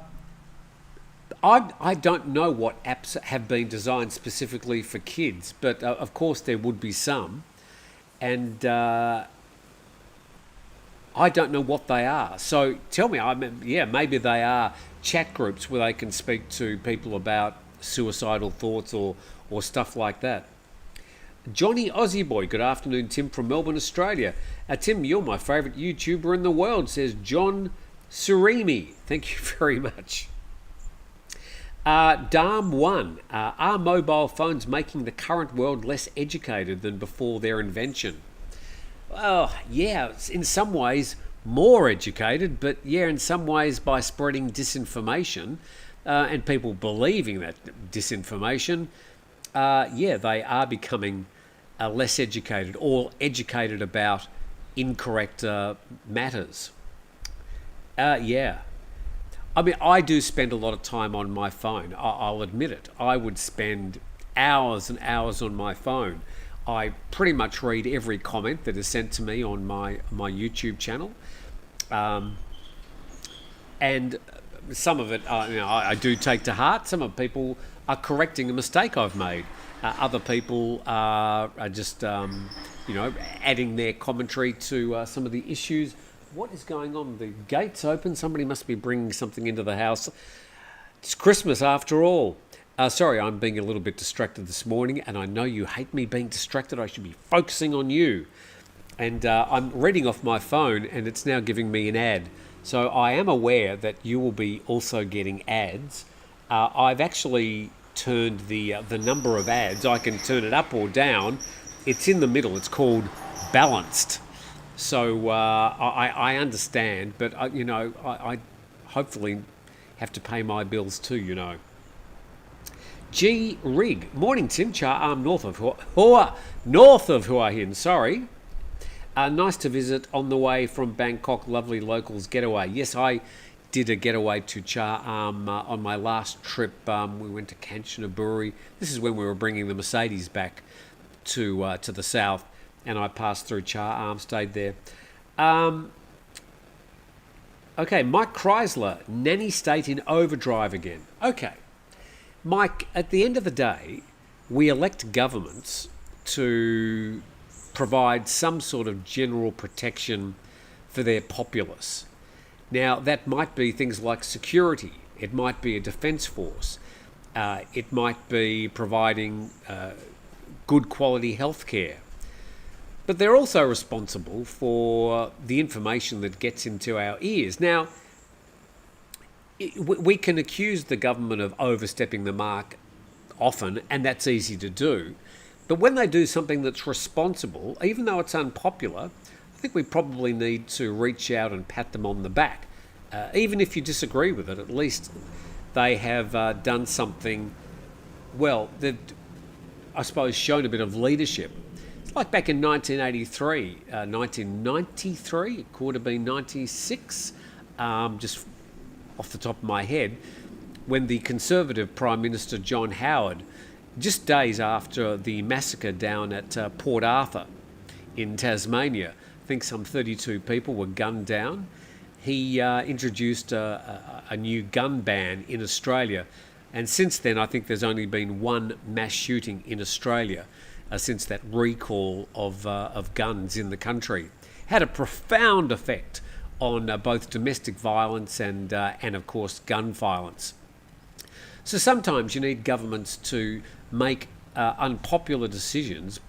don't know what apps have been designed specifically for kids, but of course there would be some. And I don't know what they are. So tell me, maybe they are chat groups where they can speak to people about suicidal thoughts or stuff like that. Johnny Aussie Boy, good afternoon, Tim from Melbourne, Australia. Tim, you're my favourite YouTuber in the world, says John Surimi. Thank you very much. Darm1, are mobile phones making the current world less educated than before their invention? Well, yeah, it's in some ways more educated, but yeah, in some ways by spreading disinformation and people believing that disinformation, they are becoming less educated or educated about incorrect matters. I mean, I do spend a lot of time on my phone. I'll admit it. I would spend hours and hours on my phone. I pretty much read every comment that is sent to me on my YouTube channel. And some of it, I do take to heart. Some of people are correcting a mistake I've made. Other people are just, adding their commentary to some of the issues. What is going on? The gate's open. Somebody must be bringing something into the house. It's Christmas after all. Sorry, I'm being a little bit distracted this morning, and I know you hate me being distracted. I should be focusing on you. And I'm reading off my phone, and it's now giving me an ad. So I am aware that you will be also getting ads. I've actually turned the number of ads. I can turn it up or down. It's in the middle. It's called balanced. So I understand, but I hopefully have to pay my bills too. G Rig, morning Tim, Cha north of Hua Hin. Sorry. Nice to visit on the way from Bangkok. Lovely locals getaway. Yes, I did a getaway to Cha on my last trip. We went to Kanchanaburi. This is when we were bringing the Mercedes back to the south. And I passed through Cha stayed there. Okay, Mike Chrysler, nanny state in overdrive again. Okay, Mike, at the end of the day, we elect governments to provide some sort of general protection for their populace. Now, that might be things like security, it might be a defence force, it might be providing good quality healthcare. But they're also responsible for the information that gets into our ears. Now, we can accuse the government of overstepping the mark often, and that's easy to do. But when they do something that's responsible, even though it's unpopular, I think we probably need to reach out and pat them on the back. Even if you disagree with it, at least they have done something, well, they've, I suppose, shown a bit of leadership. It's like back in 1993, it could have been 96, just off the top of my head, when the Conservative Prime Minister John Howard, just days after the massacre down at Port Arthur in Tasmania, I think some 32 people were gunned down, he introduced a new gun ban in Australia. And since then, I think there's only been one mass shooting in Australia since that recall of guns in the country. Had a profound effect on both domestic violence and of course, gun violence. So sometimes you need governments to make unpopular decisions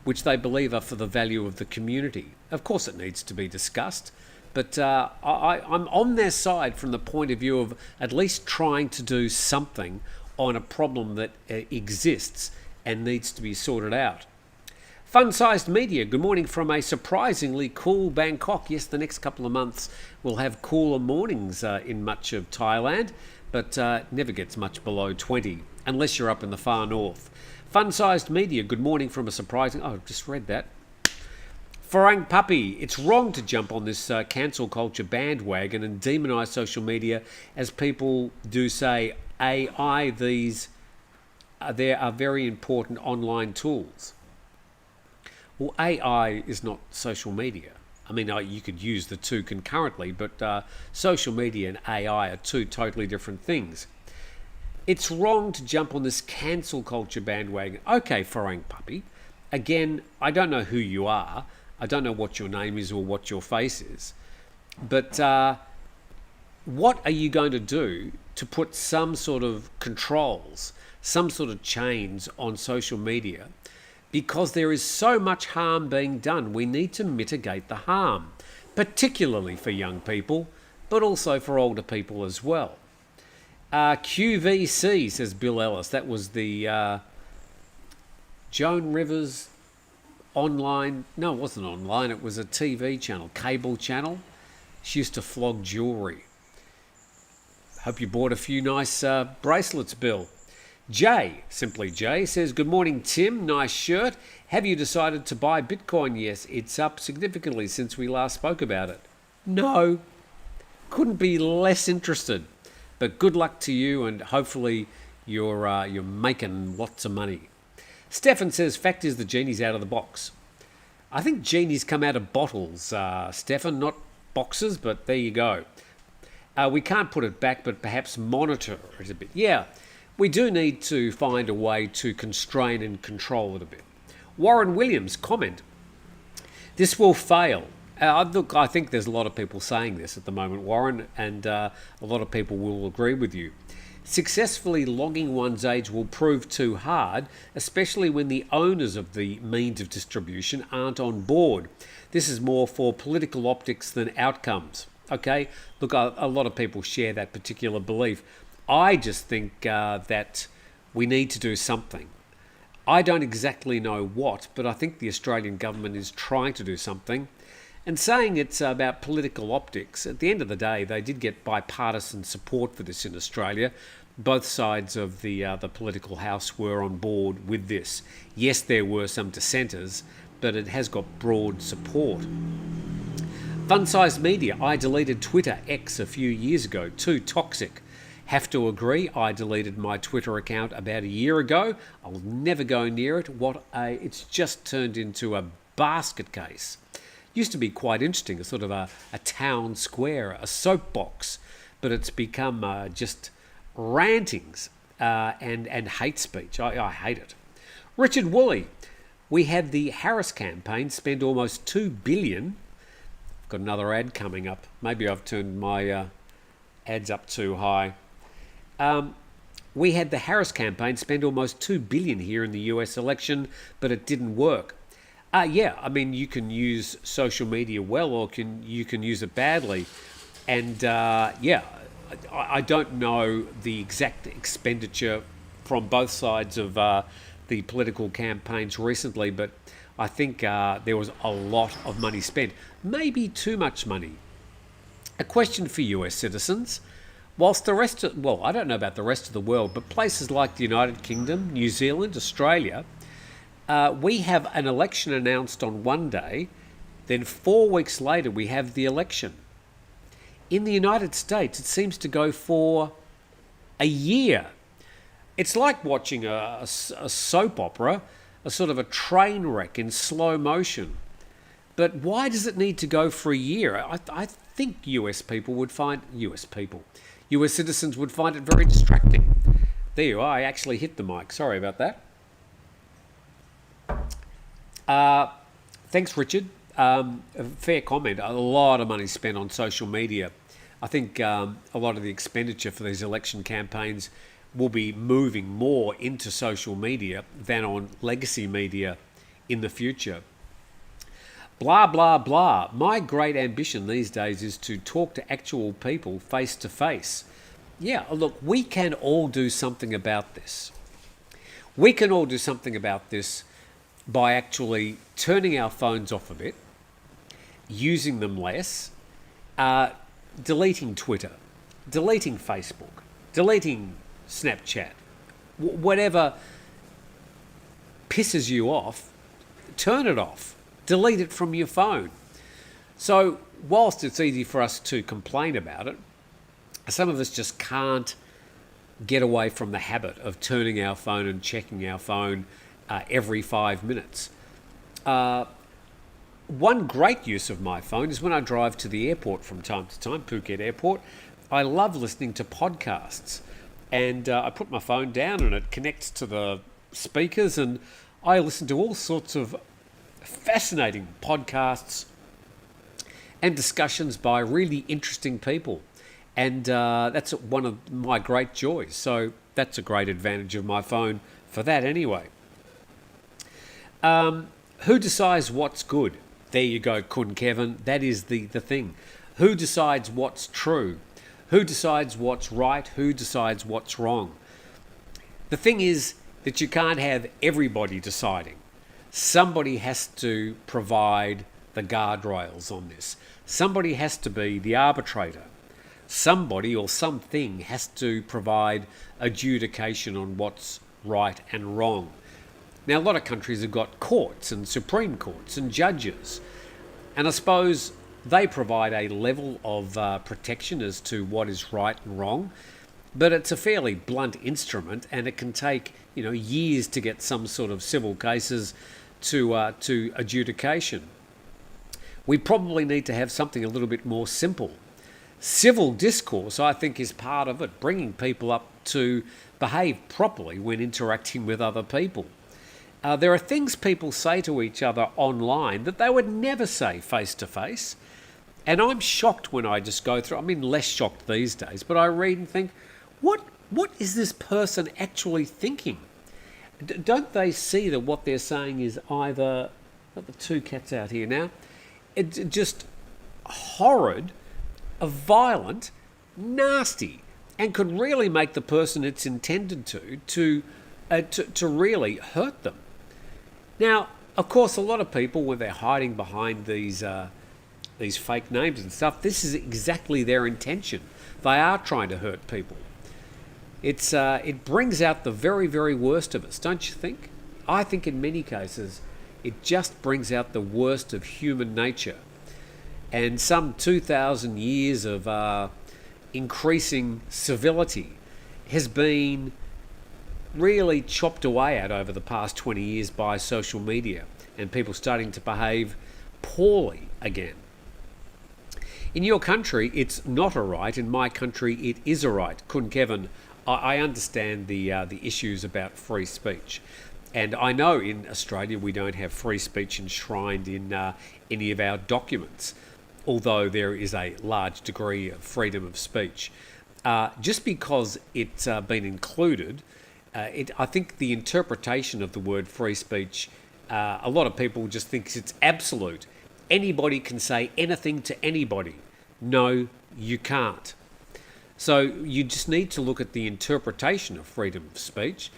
which they believe are for the value of the community. Of course, it needs to be discussed, but I'm on their side from the point of view of at least trying to do something on a problem that exists and needs to be sorted out. Fun-sized media, good morning from a surprisingly cool Bangkok. Yes, the next couple of months we'll have cooler mornings in much of Thailand, but never gets much below 20, unless you're up in the far north. Fun-sized media, good morning from a surprising... Oh, I've just read that. Farang Puppy, it's wrong to jump on this cancel culture bandwagon and demonise social media as people do say AI. There are very important online tools. Well, AI is not social media. I mean, you could use the two concurrently, but social media and AI are two totally different things. It's wrong to jump on this cancel culture bandwagon. Okay, Farang Puppy. Again, I don't know who you are. I don't know what your name is or what your face is. But what are you going to do to put some sort of controls, some sort of chains on social media? Because there is so much harm being done, we need to mitigate the harm, particularly for young people, but also for older people as well. QVC, says Bill Ellis. That was the Joan Rivers online... No, it wasn't online. It was a TV channel, cable channel. She used to flog jewellery. Hope you bought a few nice bracelets, Bill. Jay, simply Jay, says, good morning, Tim. Nice shirt. Have you decided to buy Bitcoin? Yes, it's up significantly since we last spoke about it. No, couldn't be less interested. But good luck to you, and hopefully you're making lots of money. Stefan says, fact is the genie's out of the box. I think genies come out of bottles, Stefan, not boxes, but there you go. We can't put it back, but perhaps monitor it a bit. Yeah. We do need to find a way to constrain and control it a bit. Warren Williams, comment. This will fail. Look, I think there's a lot of people saying this at the moment, Warren, and a lot of people will agree with you. Successfully logging one's age will prove too hard, especially when the owners of the means of distribution aren't on board. This is more for political optics than outcomes. Okay, look, a lot of people share that particular belief. I just think that we need to do something. I don't exactly know what, but I think the Australian government is trying to do something. And saying it's about political optics, at the end of the day, they did get bipartisan support for this in Australia. Both sides of the political house were on board with this. Yes, there were some dissenters, but it has got broad support. Fun-sized media. I deleted Twitter X a few years ago. Too toxic. Have to agree, I deleted my Twitter account about a year ago. I'll never go near it. It's just turned into a basket case. Used to be quite interesting, a sort of a town square, a soapbox, but it's become just rantings and hate speech. I hate it. Richard Woolley, we had the Harris campaign spend almost $2 billion. Got another ad coming up. Maybe I've turned my ads up too high. We had the Harris campaign spend almost $2 billion here in the US election, but it didn't work. Yeah, I mean, you can use social media well, or you can use it badly. And yeah, I don't know the exact expenditure from both sides of the political campaigns recently, but I think there was a lot of money spent. Maybe too much money. A question for US citizens. Whilst the rest of, well, I don't know about the rest of the world, but places like the United Kingdom, New Zealand, Australia, we have an election announced on one day, then 4 weeks later we have the election. In the United States, it seems to go for a year. It's like watching a soap opera, a sort of a train wreck in slow motion. But why does it need to go for a year? I think US citizens would find it very distracting. There you are, I actually hit the mic. Sorry about that. Thanks, Richard. A fair comment. A lot of money spent on social media. I think a lot of the expenditure for these election campaigns will be moving more into social media than on legacy media in the future. Blah, blah, blah. My great ambition these days is to talk to actual people face to face. Yeah, look, we can all do something about this. We can all do something about this by actually turning our phones off a bit, using them less, deleting Twitter, deleting Facebook, deleting Snapchat, whatever pisses you off, turn it off, delete it from your phone. So whilst it's easy for us to complain about it, some of us just can't get away from the habit of turning our phone and checking our phone every 5 minutes. One great use of my phone is when I drive to the airport from time to time, Phuket Airport. I love listening to podcasts, and I put my phone down and it connects to the speakers, and I listen to all sorts of fascinating podcasts and discussions by really interesting people. And that's one of my great joys. So that's a great advantage of my phone for that anyway. Who decides what's good? There you go, Kun Kevin. That is the thing. Who decides what's true? Who decides what's right? Who decides what's wrong? The thing is that you can't have everybody deciding. Somebody has to provide the guardrails on this. Somebody has to be the arbitrator. Somebody or something has to provide adjudication on what's right and wrong. Now, a lot of countries have got courts and Supreme Courts and judges, and I suppose they provide a level of protection as to what is right and wrong, but it's a fairly blunt instrument, and it can take years to get some sort of civil cases to adjudication. We probably need to have something a little bit more simple. Civil discourse, I think, is part of it, bringing people up to behave properly when interacting with other people. There are things people say to each other online that they would never say face to face. And I'm shocked when I just go through, less shocked these days, but I read and think, what is this person actually thinking? Don't they see that what they're saying is either, got the two cats out here now, it's just horrid, violent, nasty, and could really make the person it's intended to really hurt them. Now, of course, a lot of people, when they're hiding behind these fake names and stuff, this is exactly their intention. They are trying to hurt people. It brings out the very, very worst of us, don't you think? I think in many cases, it just brings out the worst of human nature. And some 2,000 years of increasing civility has been really chopped away at over the past 20 years by social media and people starting to behave poorly again. In your country, it's not a right. In my country, it is a right. Kun Kevin, I understand the issues about free speech. And I know in Australia we don't have free speech enshrined in any of our documents, although there is a large degree of freedom of speech. Just because it's been included, I think the interpretation of the word free speech, a lot of people just think it's absolute. Anybody can say anything to anybody. No, you can't. So you just need to look at the interpretation of freedom of speech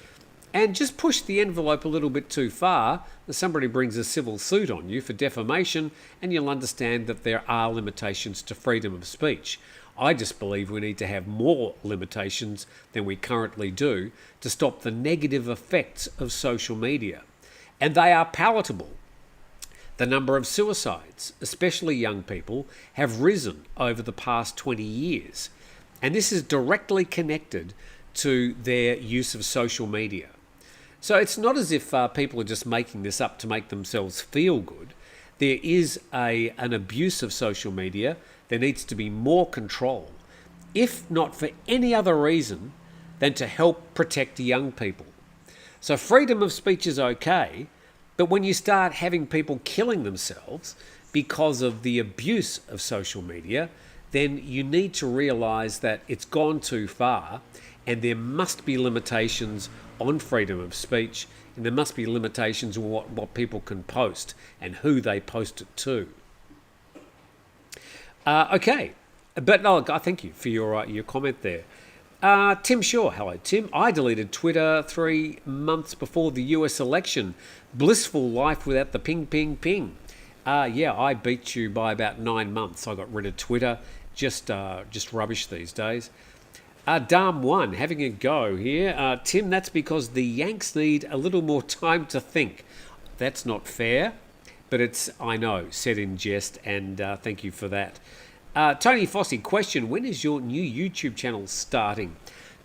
and just push the envelope a little bit too far. Somebody brings a civil suit on you for defamation, and you'll understand that there are limitations to freedom of speech. I just believe we need to have more limitations than we currently do to stop the negative effects of social media. And they are palatable. The number of suicides, especially young people, have risen over the past 20 years. And this is directly connected to their use of social media. So it's not as if people are just making this up to make themselves feel good. There is an abuse of social media. There needs to be more control, if not for any other reason than to help protect young people. So freedom of speech is okay, but when you start having people killing themselves because of the abuse of social media, then you need to realise that it's gone too far, and there must be limitations on freedom of speech, and there must be limitations on what people can post and who they post it to. Okay, but no, I thank you for your comment there. Tim Shaw, hello Tim. I deleted Twitter 3 months before the US election. Blissful life without the ping, ping, ping. Yeah, I beat you by about 9 months. I got rid of Twitter. Just rubbish these days. Dam1, having a go here. Tim, that's because the Yanks need a little more time to think. That's not fair, but it's, I know, said in jest, and thank you for that. Tony Fossey, question, when is your new YouTube channel starting?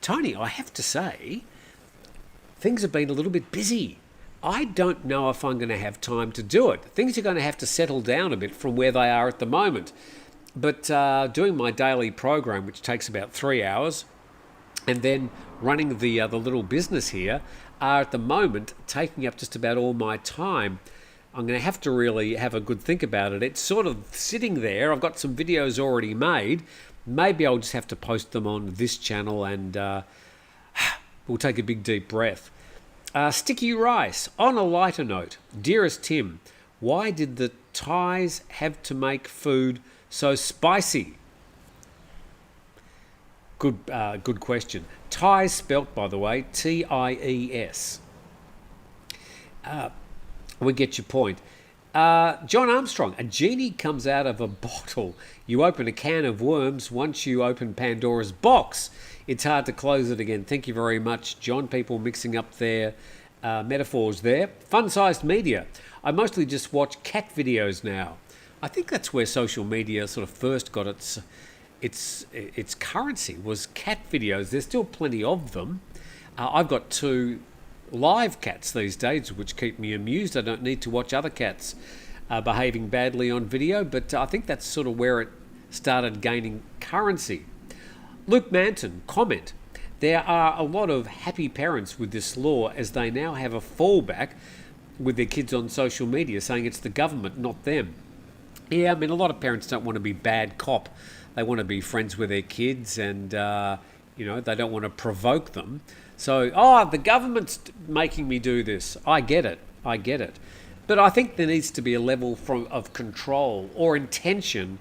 Tony, I have to say, things have been a little bit busy. I don't know if I'm going to have time to do it. Things are going to have to settle down a bit from where they are at the moment. But doing my daily program, which takes about 3 hours, and then running the little business here, are at the moment taking up just about all my time. I'm going to have to really have a good think about it. It's sort of sitting there. I've got some videos already made. Maybe I'll just have to post them on this channel, and we'll take a big deep breath. Sticky Rice, on a lighter note, dearest Tim, why did the Thais have to make food so spicy? Good question. Thais spelt, by the way, T-I-E-S. We get your point. John Armstrong, a genie comes out of a bottle. You open a can of worms. Once you open Pandora's box, it's hard to close it again. Thank you very much, John. People mixing up their metaphors there. Fun-sized media. I mostly just watch cat videos now. I think that's where social media sort of first got its currency, was cat videos. There's still plenty of them. I've got 2 live cats these days, which keep me amused. I don't need to watch other cats behaving badly on video, but I think that's sort of where it started gaining currency. Luke Manton, comment. There are a lot of happy parents with this law, as they now have a fallback with their kids on social media, saying it's the government, not them. Yeah, I mean, a lot of parents don't want to be bad cop. They want to be friends with their kids, and, they don't want to provoke them. So, the government's making me do this. I get it. But I think there needs to be a level of control or intention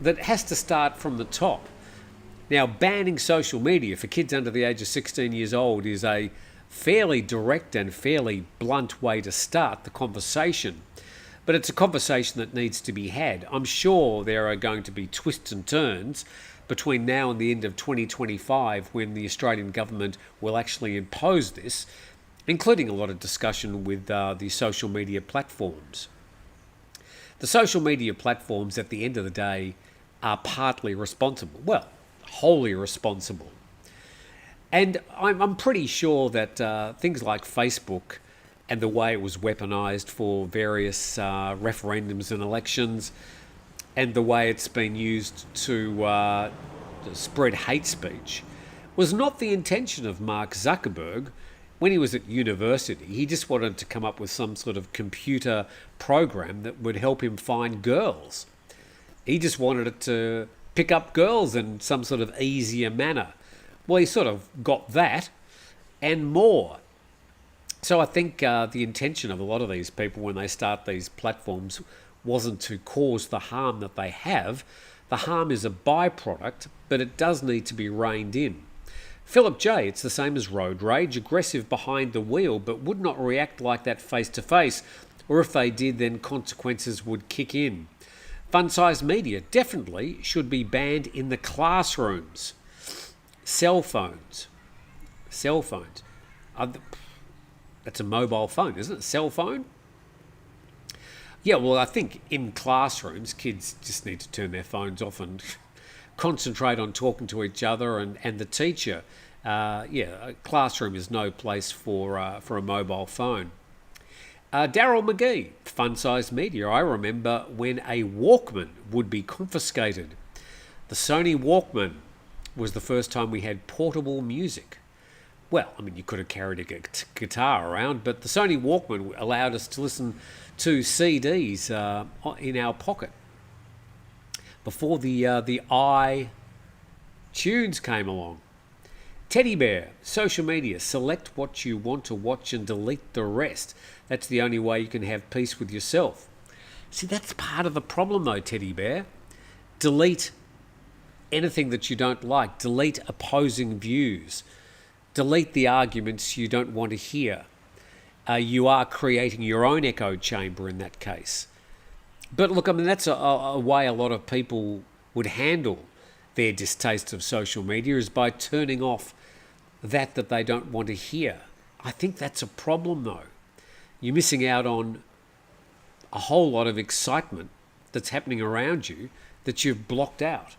that has to start from the top. Now, banning social media for kids under the age of 16 years old is a fairly direct and fairly blunt way to start the conversation. But it's a conversation that needs to be had. I'm sure there are going to be twists and turns between now and the end of 2025, when the Australian government will actually impose this, including a lot of discussion with the social media platforms. The social media platforms, at the end of the day, are partly responsible. Well, wholly responsible. And I'm pretty sure that things like Facebook and the way it was weaponized for various referendums and elections, and the way it's been used to spread hate speech, was not the intention of Mark Zuckerberg. when he was at university, he just wanted to come up with some sort of computer program that would help him find girls. He just wanted it to pick up girls in some sort of easier manner. Well, he sort of got that and more. So I think the intention of a lot of these people when they start these platforms wasn't to cause the harm that they have. The harm is a byproduct, but it does need to be reined in. Philip J, it's the same as road rage, aggressive behind the wheel, but would not react like that face to face, or if they did, then consequences would kick in. Fun-sized media definitely should be banned in the classrooms. Cell phones. That's a mobile phone, isn't it? Cell phone? Yeah, well, I think in classrooms, kids just need to turn their phones off and concentrate on talking to each other and the teacher. A classroom is no place for a mobile phone. Daryl McGee, fun-sized media. I remember when a Walkman would be confiscated. The Sony Walkman was the first time we had portable music. Well, I mean, you could have carried a guitar around, but the Sony Walkman allowed us to listen to CDs in our pocket. Before the iTunes came along. Teddy Bear, social media, select what you want to watch and delete the rest. That's the only way you can have peace with yourself. See, that's part of the problem though, Teddy Bear. Delete anything that you don't like. Delete opposing views. Delete the arguments you don't want to hear. You are creating your own echo chamber in that case. But look, I mean, that's a way a lot of people would handle their distaste of social media is by turning off that they don't want to hear. I think that's a problem though. You're missing out on a whole lot of excitement that's happening around you that you've blocked out.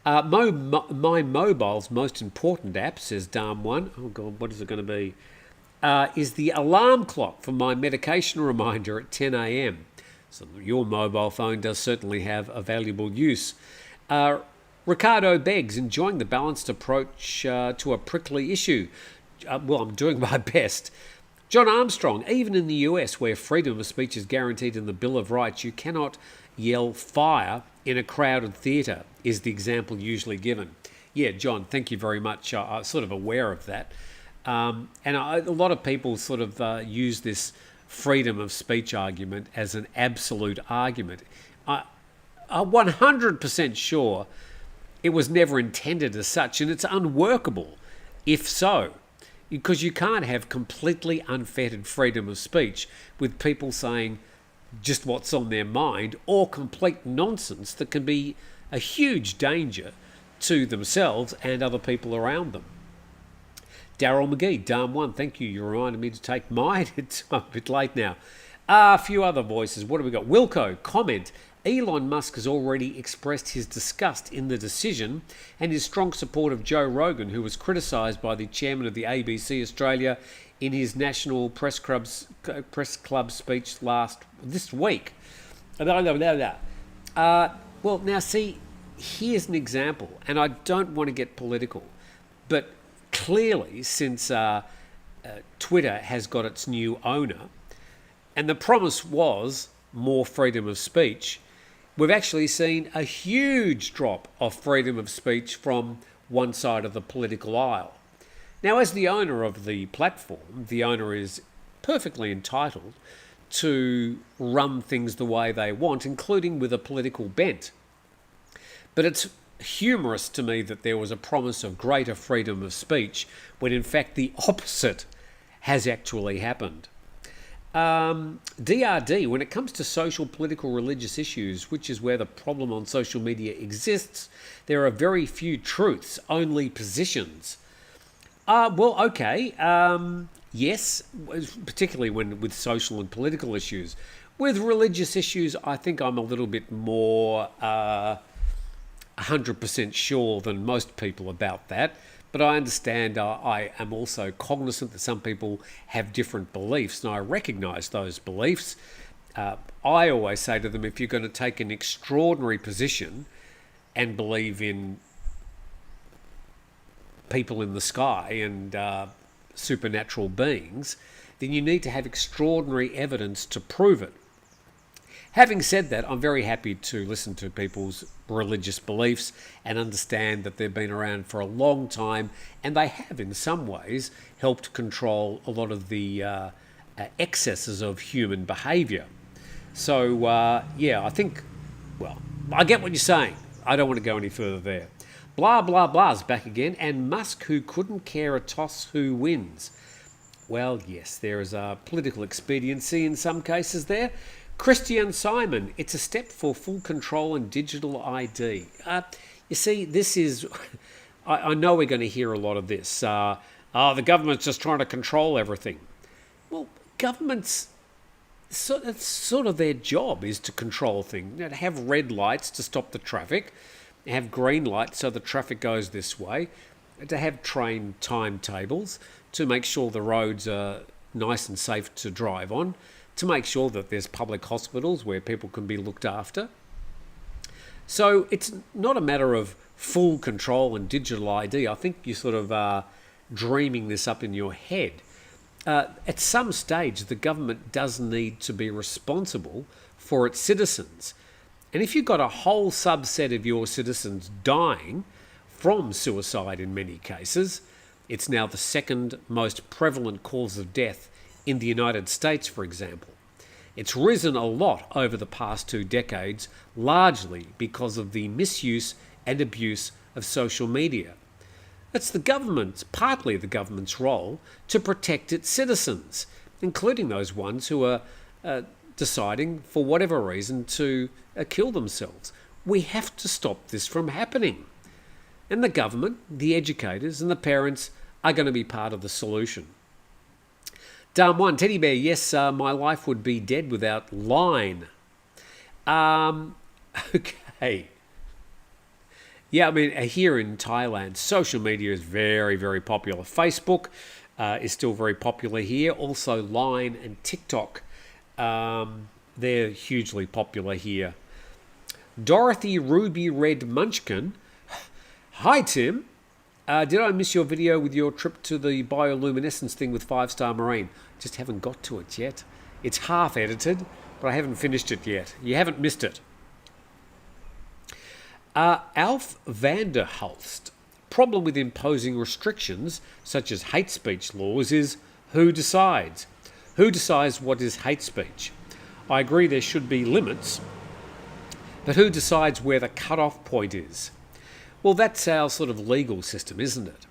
My mobile's most important app, says Dam1, oh God, what is it going to be? Is the alarm clock for my medication reminder at 10 a.m. So your mobile phone does certainly have a valuable use. Ricardo Beggs, enjoying the balanced approach to a prickly issue. Well, I'm doing my best. John Armstrong, even in the US where freedom of speech is guaranteed in the Bill of Rights, you cannot yell fire in a crowded theatre, is the example usually given. Yeah, John, thank you very much. I'm sort of aware of that. A lot of people sort of use this freedom of speech argument as an absolute argument. I'm 100% sure it was never intended as such, and it's unworkable if so, because you can't have completely unfettered freedom of speech with people saying just what's on their mind or complete nonsense that can be a huge danger to themselves and other people around them. Daryl McGee, Dam1, thank you. You reminded me to take mine. It's a bit late now. A few other voices. What have we got? Wilco, comment. Elon Musk has already expressed his disgust in the decision and his strong support of Joe Rogan, who was criticised by the chairman of the ABC Australia in his National Press Club speech this week. Well, now see, here's an example, and I don't want to get political, but clearly since Twitter has got its new owner, and the promise was more freedom of speech, we've actually seen a huge drop of freedom of speech from one side of the political aisle. Now, as the owner of the platform, the owner is perfectly entitled to run things the way they want, including with a political bent. But it's humorous to me that there was a promise of greater freedom of speech when in fact the opposite has actually happened. DRD, when it comes to social, political, religious issues, which is where the problem on social media exists, there are very few truths, only positions. Yes, particularly when with social and political issues. With religious issues, I think I'm a little bit more 100% sure than most people about that. But I understand, I am also cognizant that some people have different beliefs, and I recognise those beliefs. I always say to them, if you're going to take an extraordinary position and believe in people in the sky and supernatural beings, then you need to have extraordinary evidence to prove it. Having said that, I'm very happy to listen to people's religious beliefs and understand that they've been around for a long time, and they have in some ways helped control a lot of the excesses of human behaviour. So, I think, I get what you're saying. I don't want to go any further there. Blah, blah, blah's back again, and Musk, who couldn't care a toss who wins. Well, yes, there is a political expediency in some cases there. Christian Simon, it's a step for full control and digital ID. You see, this is... I know we're going to hear a lot of this. The government's just trying to control everything. Well, governments... So that's sort of their job, is to control things. To have red lights to stop the traffic, have green lights so the traffic goes this way, to have train timetables, to make sure the roads are nice and safe to drive on, to make sure that there's public hospitals where people can be looked after. So it's not a matter of full control and digital ID. I think you sort of are dreaming this up in your head. At some stage, the government does need to be responsible for its citizens. And if you've got a whole subset of your citizens dying from suicide in many cases, it's now the second most prevalent cause of death in the United States, for example. It's risen a lot over the past 2 decades, largely because of the misuse and abuse of social media. It's partly the government's role to protect its citizens, including those ones who are deciding, for whatever reason, to kill themselves. We have to stop this from happening. And the government, the educators and the parents are going to be part of the solution. Darm 1, Teddy Bear, yes, my life would be dead without Line. Okay. Yeah, I mean, here in Thailand, social media is very, very popular. Facebook is still very popular here. Also, Line and TikTok, they're hugely popular here. Dorothy Ruby Red Munchkin. Hi, Tim. Did I miss your video with your trip to the bioluminescence thing with 5-Star Marine? Just haven't got to it yet. It's half edited, but I haven't finished it yet. You haven't missed it. Alf Vanderhulst. Problem with imposing restrictions such as hate speech laws is who decides? Who decides what is hate speech? I agree there should be limits, but who decides where the cut-off point is? Well, that's our sort of legal system, isn't it?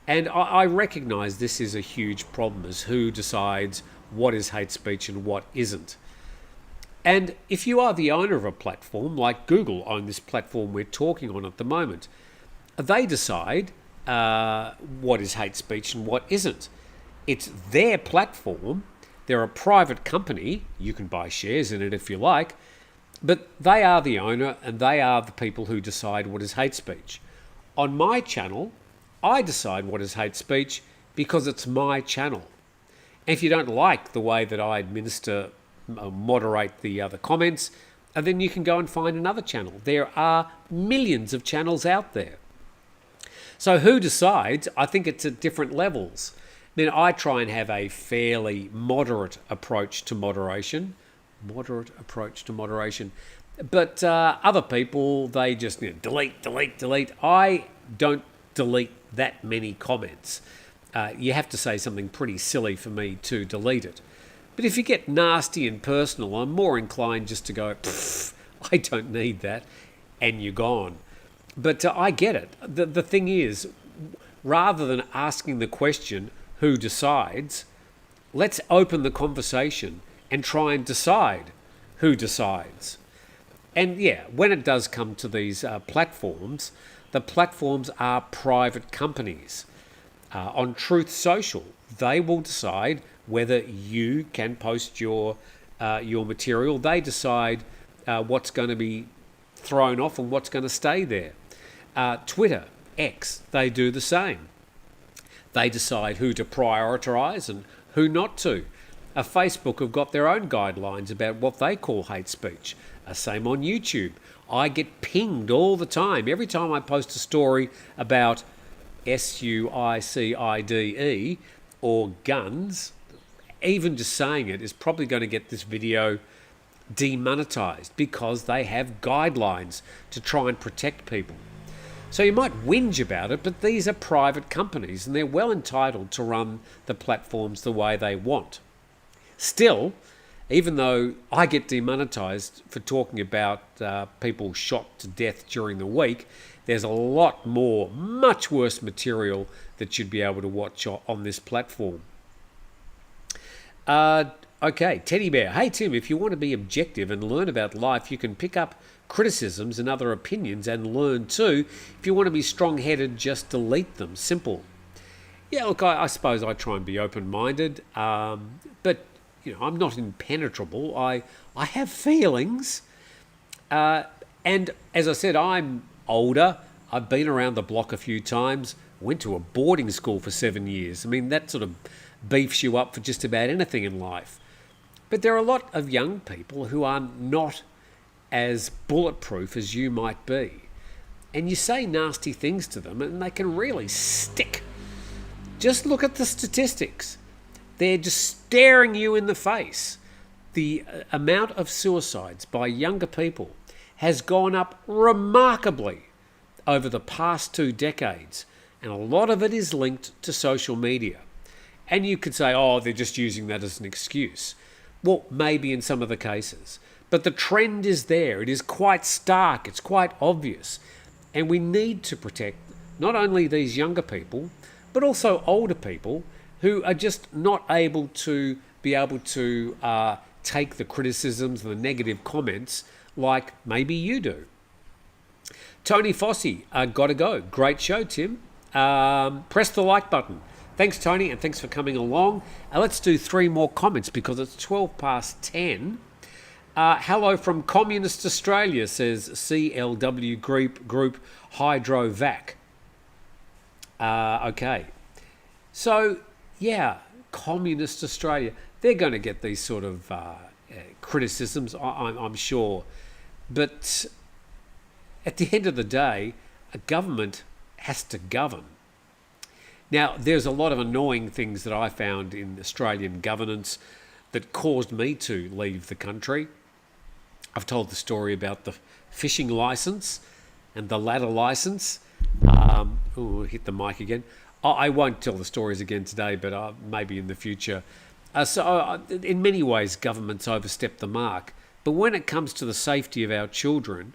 And I recognise this is a huge problem, as who decides what is hate speech and what isn't. And if you are the owner of a platform, like Google own this platform we're talking on at the moment, they decide what is hate speech and what isn't. It's their platform. They're a private company. You can buy shares in it if you like. But they are the owner and they are the people who decide what is hate speech. On my channel, I decide what is hate speech because it's my channel. And if you don't like the way that I moderate the comments, then you can go and find another channel. There are millions of channels out there. So who decides? I think it's at different levels. I mean, I try and have a fairly moderate approach to moderation. But other people, they just delete. I don't delete that many comments. You have to say something pretty silly for me to delete it. But if you get nasty and personal, I'm more inclined just to go, I don't need that, and you're gone. But I get it. The thing is, rather than asking the question, who decides, let's open the conversation and try and decide who decides. And yeah, when it does come to these platforms, the platforms are private companies. On Truth Social, they will decide whether you can post your material. They decide what's going to be thrown off and what's going to stay there. Twitter, X, they do the same. They decide who to prioritise and who not to. Facebook have got their own guidelines about what they call hate speech. Same on YouTube. I get pinged all the time. Every time I post a story about SUICIDE, or guns, even just saying it is probably going to get this video demonetized because they have guidelines to try and protect people. So you might whinge about it, but these are private companies and they're well entitled to run the platforms the way they want. Still, even though I get demonetized for talking about people shot to death during the week, there's a lot more, much worse material that you'd be able to watch on this platform. Okay, Teddy Bear. Hey, Tim, if you want to be objective and learn about life, you can pick up criticisms and other opinions and learn too. If you want to be strong-headed, just delete them. Simple. Yeah, look, I suppose I try and be open-minded, but I'm not impenetrable. I have feelings, and as I said, I'm older. I've been around the block a few times. Went to a boarding school for 7 years. I mean, that sort of beefs you up for just about anything in life. But there are a lot of young people who are not as bulletproof as you might be. And you say nasty things to them and they can really stick. Just look at the statistics. They're just staring you in the face. The amount of suicides by younger people has gone up remarkably over the past 2 decades. And a lot of it is linked to social media. And you could say, oh, they're just using that as an excuse. Well, maybe in some of the cases. But the trend is there. It is quite stark. It's quite obvious. And we need to protect not only these younger people, but also older people who are just not able to take the criticisms and the negative comments like maybe you do. Tony Fossey, gotta go. Great show, Tim. Press the like button. Thanks, Tony, and thanks for coming along. Let's do 3 more comments because it's 12 past 10. Hello from Communist Australia, says CLW Group Hydrovac. Okay. So, yeah, Communist Australia, they're going to get these sort of criticisms, I'm sure. But at the end of the day, a government has to govern. Now, there's a lot of annoying things that I found in Australian governance that caused me to leave the country. I've told the story about the fishing licence and the ladder licence. Hit the mic again. I won't tell the stories again today, but maybe in the future. In many ways, governments overstep the mark. But when it comes to the safety of our children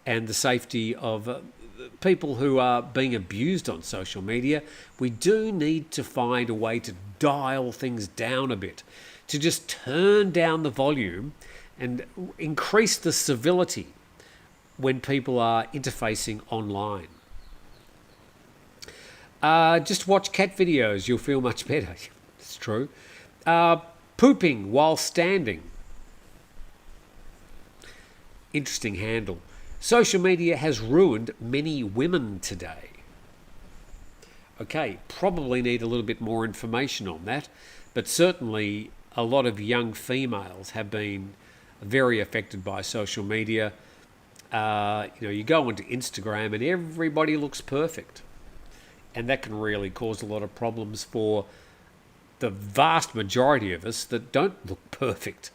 and the safety of people who are being abused on social media, we do need to find a way to dial things down a bit, to just turn down the volume and increase the civility when people are interfacing online. Just watch cat videos, you'll feel much better. It's true. Pooping while standing. Interesting handle. Social media has ruined many women today. Okay, probably need a little bit more information on that, but certainly a lot of young females have been very affected by social media. You go onto Instagram and everybody looks perfect. And that can really cause a lot of problems for the vast majority of us that don't look perfect.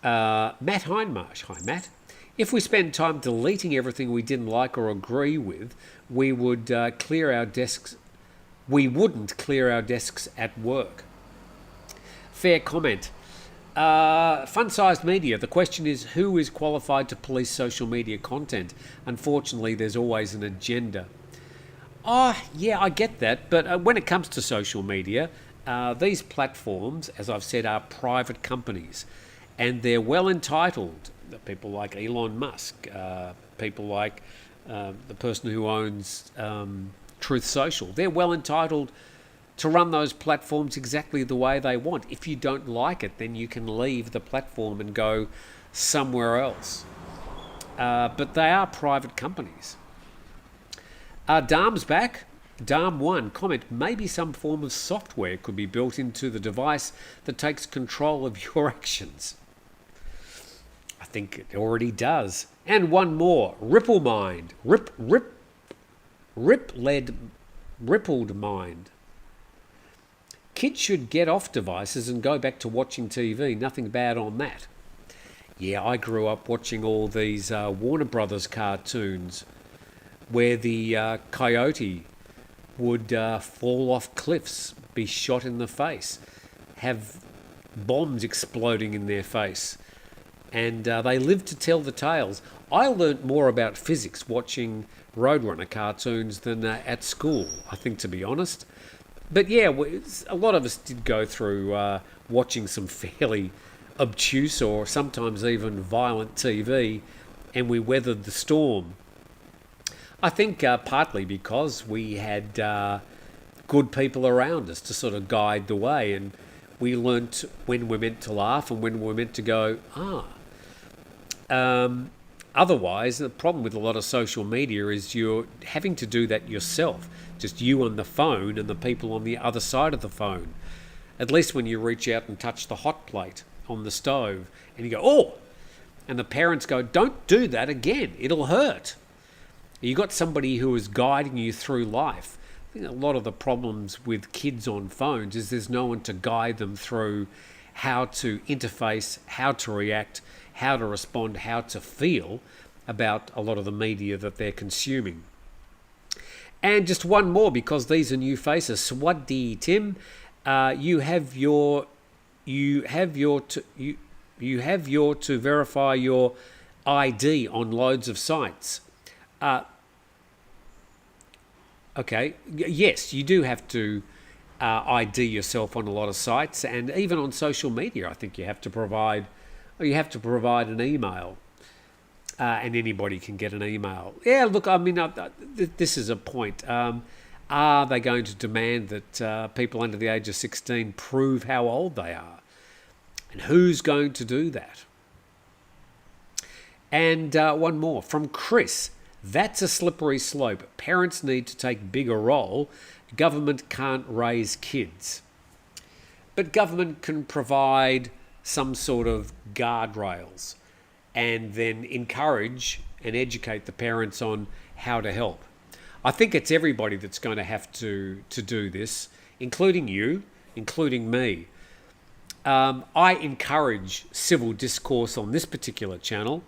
Matt Hindmarsh. Hi, Matt. If we spend time deleting everything we didn't like or agree with, we would clear our desks. We wouldn't clear our desks at work. Fair comment. Fun-sized media. The question is, who is qualified to police social media content? Unfortunately, there's always an agenda. Oh, yeah, I get that. But when it comes to social media, these platforms, as I've said, are private companies. And they're well entitled. People like Elon Musk, people like the person who owns Truth Social. They're well entitled to run those platforms exactly the way they want. If you don't like it, then you can leave the platform and go somewhere else. But they are private companies. Darm's back. Darm1, comment, maybe some form of software could be built into the device that takes control of your actions. I think it already does. And one more, Ripple Mind. Rippled Mind. kids should get off devices and go back to watching TV. Nothing bad on that. Yeah, I grew up watching all these Warner Brothers cartoons where the coyote would fall off cliffs, be shot in the face, have bombs exploding in their face, and they lived to tell the tales. I learnt more about physics watching Roadrunner cartoons than at school, I think, to be honest. But yeah, a lot of us did go through watching some fairly obtuse or sometimes even violent TV, and we weathered the storm. I think partly because we had good people around us to sort of guide the way, and we learnt when we're meant to laugh and when we're meant to go, otherwise, the problem with a lot of social media is you're having to do that yourself, just you on the phone and the people on the other side of the phone. At least when you reach out and touch the hot plate on the stove and you go, oh, and the parents go, don't do that again, it'll hurt. You got somebody who is guiding you through life. I think a lot of the problems with kids on phones is there's no one to guide them through how to interface, how to react, how to respond, how to feel about a lot of the media that they're consuming. And just one more, because these are new faces. Swaddi Tim, you have your to verify your ID on loads of sites. Okay, yes, you do have to ID yourself on a lot of sites, and even on social media. I think you have to provide an email, and anybody can get an email. Yeah, look, I mean, this is a point. Are they going to demand that people under the age of 16 prove how old they are? And who's going to do that? And one more from Chris. That's a slippery slope. Parents need to take bigger role. Government can't raise kids. But government can provide some sort of guardrails and then encourage and educate the parents on how to help. I think it's everybody that's going to have to do this, including you, including me. I encourage civil discourse on this particular channel.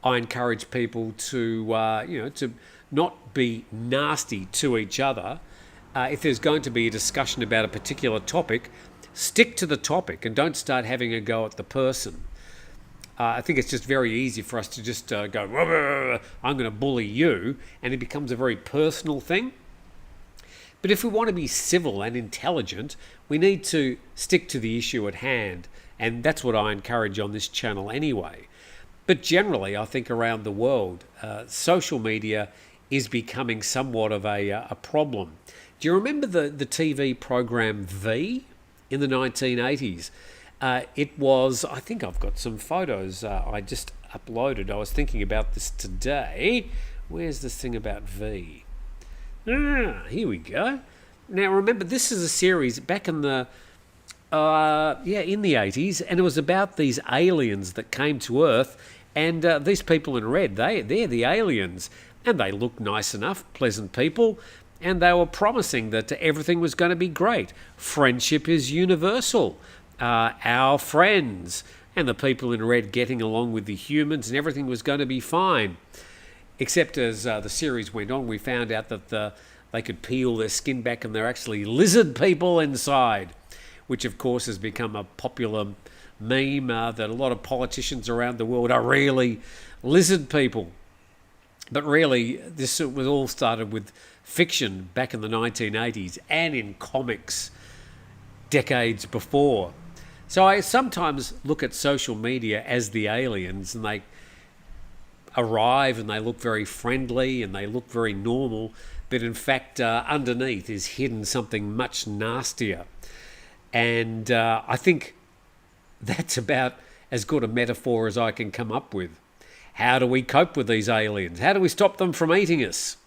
I encourage people to, to not be nasty to each other. If there's going to be a discussion about a particular topic, stick to the topic and don't start having a go at the person. I think it's just very easy for us to just go, I'm going to bully you, and it becomes a very personal thing. But if we want to be civil and intelligent, we need to stick to the issue at hand, and that's what I encourage on this channel anyway. But generally, I think around the world, social media is becoming somewhat of a problem. Do you remember the TV program V in the 1980s? It was, I think I've got some photos I just uploaded. I was thinking about this today. Where's this thing about V? Here we go. Now, remember, this is a series back in the in the 80s, and it was about these aliens that came to Earth. And these people in red, they're the aliens. And they look nice enough, pleasant people. And they were promising that everything was going to be great. Friendship is universal. Our friends. And the people in red getting along with the humans, and everything was going to be fine. Except as the series went on, we found out that they could peel their skin back and they're actually lizard people inside. Which, of course, has become a popular meme that a lot of politicians around the world are really lizard people. But really, this was all started with fiction back in the 1980s and in comics decades before. So I sometimes look at social media as the aliens, and they arrive and they look very friendly and they look very normal, but in fact underneath is hidden something much nastier. And I think that's about as good a metaphor as I can come up with. How do we cope with these aliens? How do we stop them from eating us?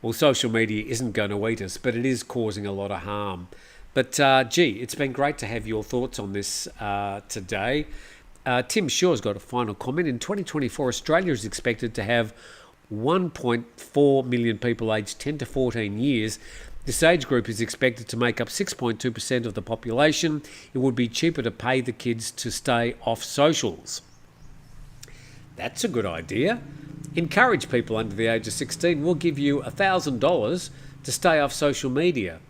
Well, social media isn't going to eat us, but it is causing a lot of harm. But it's been great to have your thoughts on this today. Tim Shaw's got a final comment. In 2024, Australia is expected to have 1.4 million people aged 10 to 14 years, This age group is expected to make up 6.2% of the population. It would be cheaper to pay the kids to stay off socials. That's a good idea. Encourage people under the age of 16. We'll give you $1,000 to stay off social media.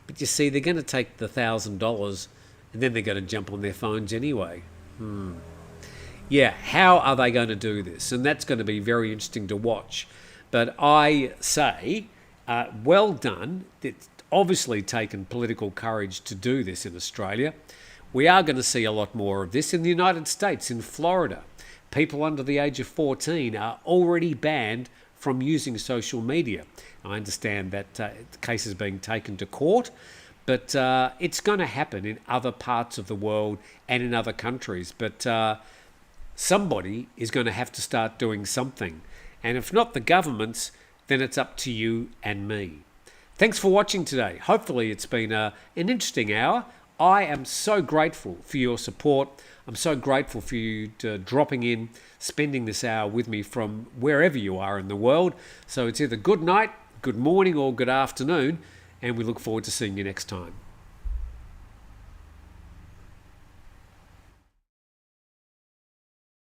But you see, they're going to take the $1,000 and then they're going to jump on their phones anyway. Yeah, how are they going to do this? And that's going to be very interesting to watch. But I say, well done. It's obviously taken political courage to do this in Australia. We are going to see a lot more of this in the United States, in Florida. People under the age of 14 are already banned from using social media. I understand that the case is being taken to court, but it's going to happen in other parts of the world and in other countries. But somebody is going to have to start doing something. And if not the governments, then it's up to you and me. Thanks for watching today. Hopefully it's been an interesting hour. I am so grateful for your support. I'm so grateful for you dropping in, spending this hour with me from wherever you are in the world. So it's either good night, good morning, or good afternoon, and we look forward to seeing you next time.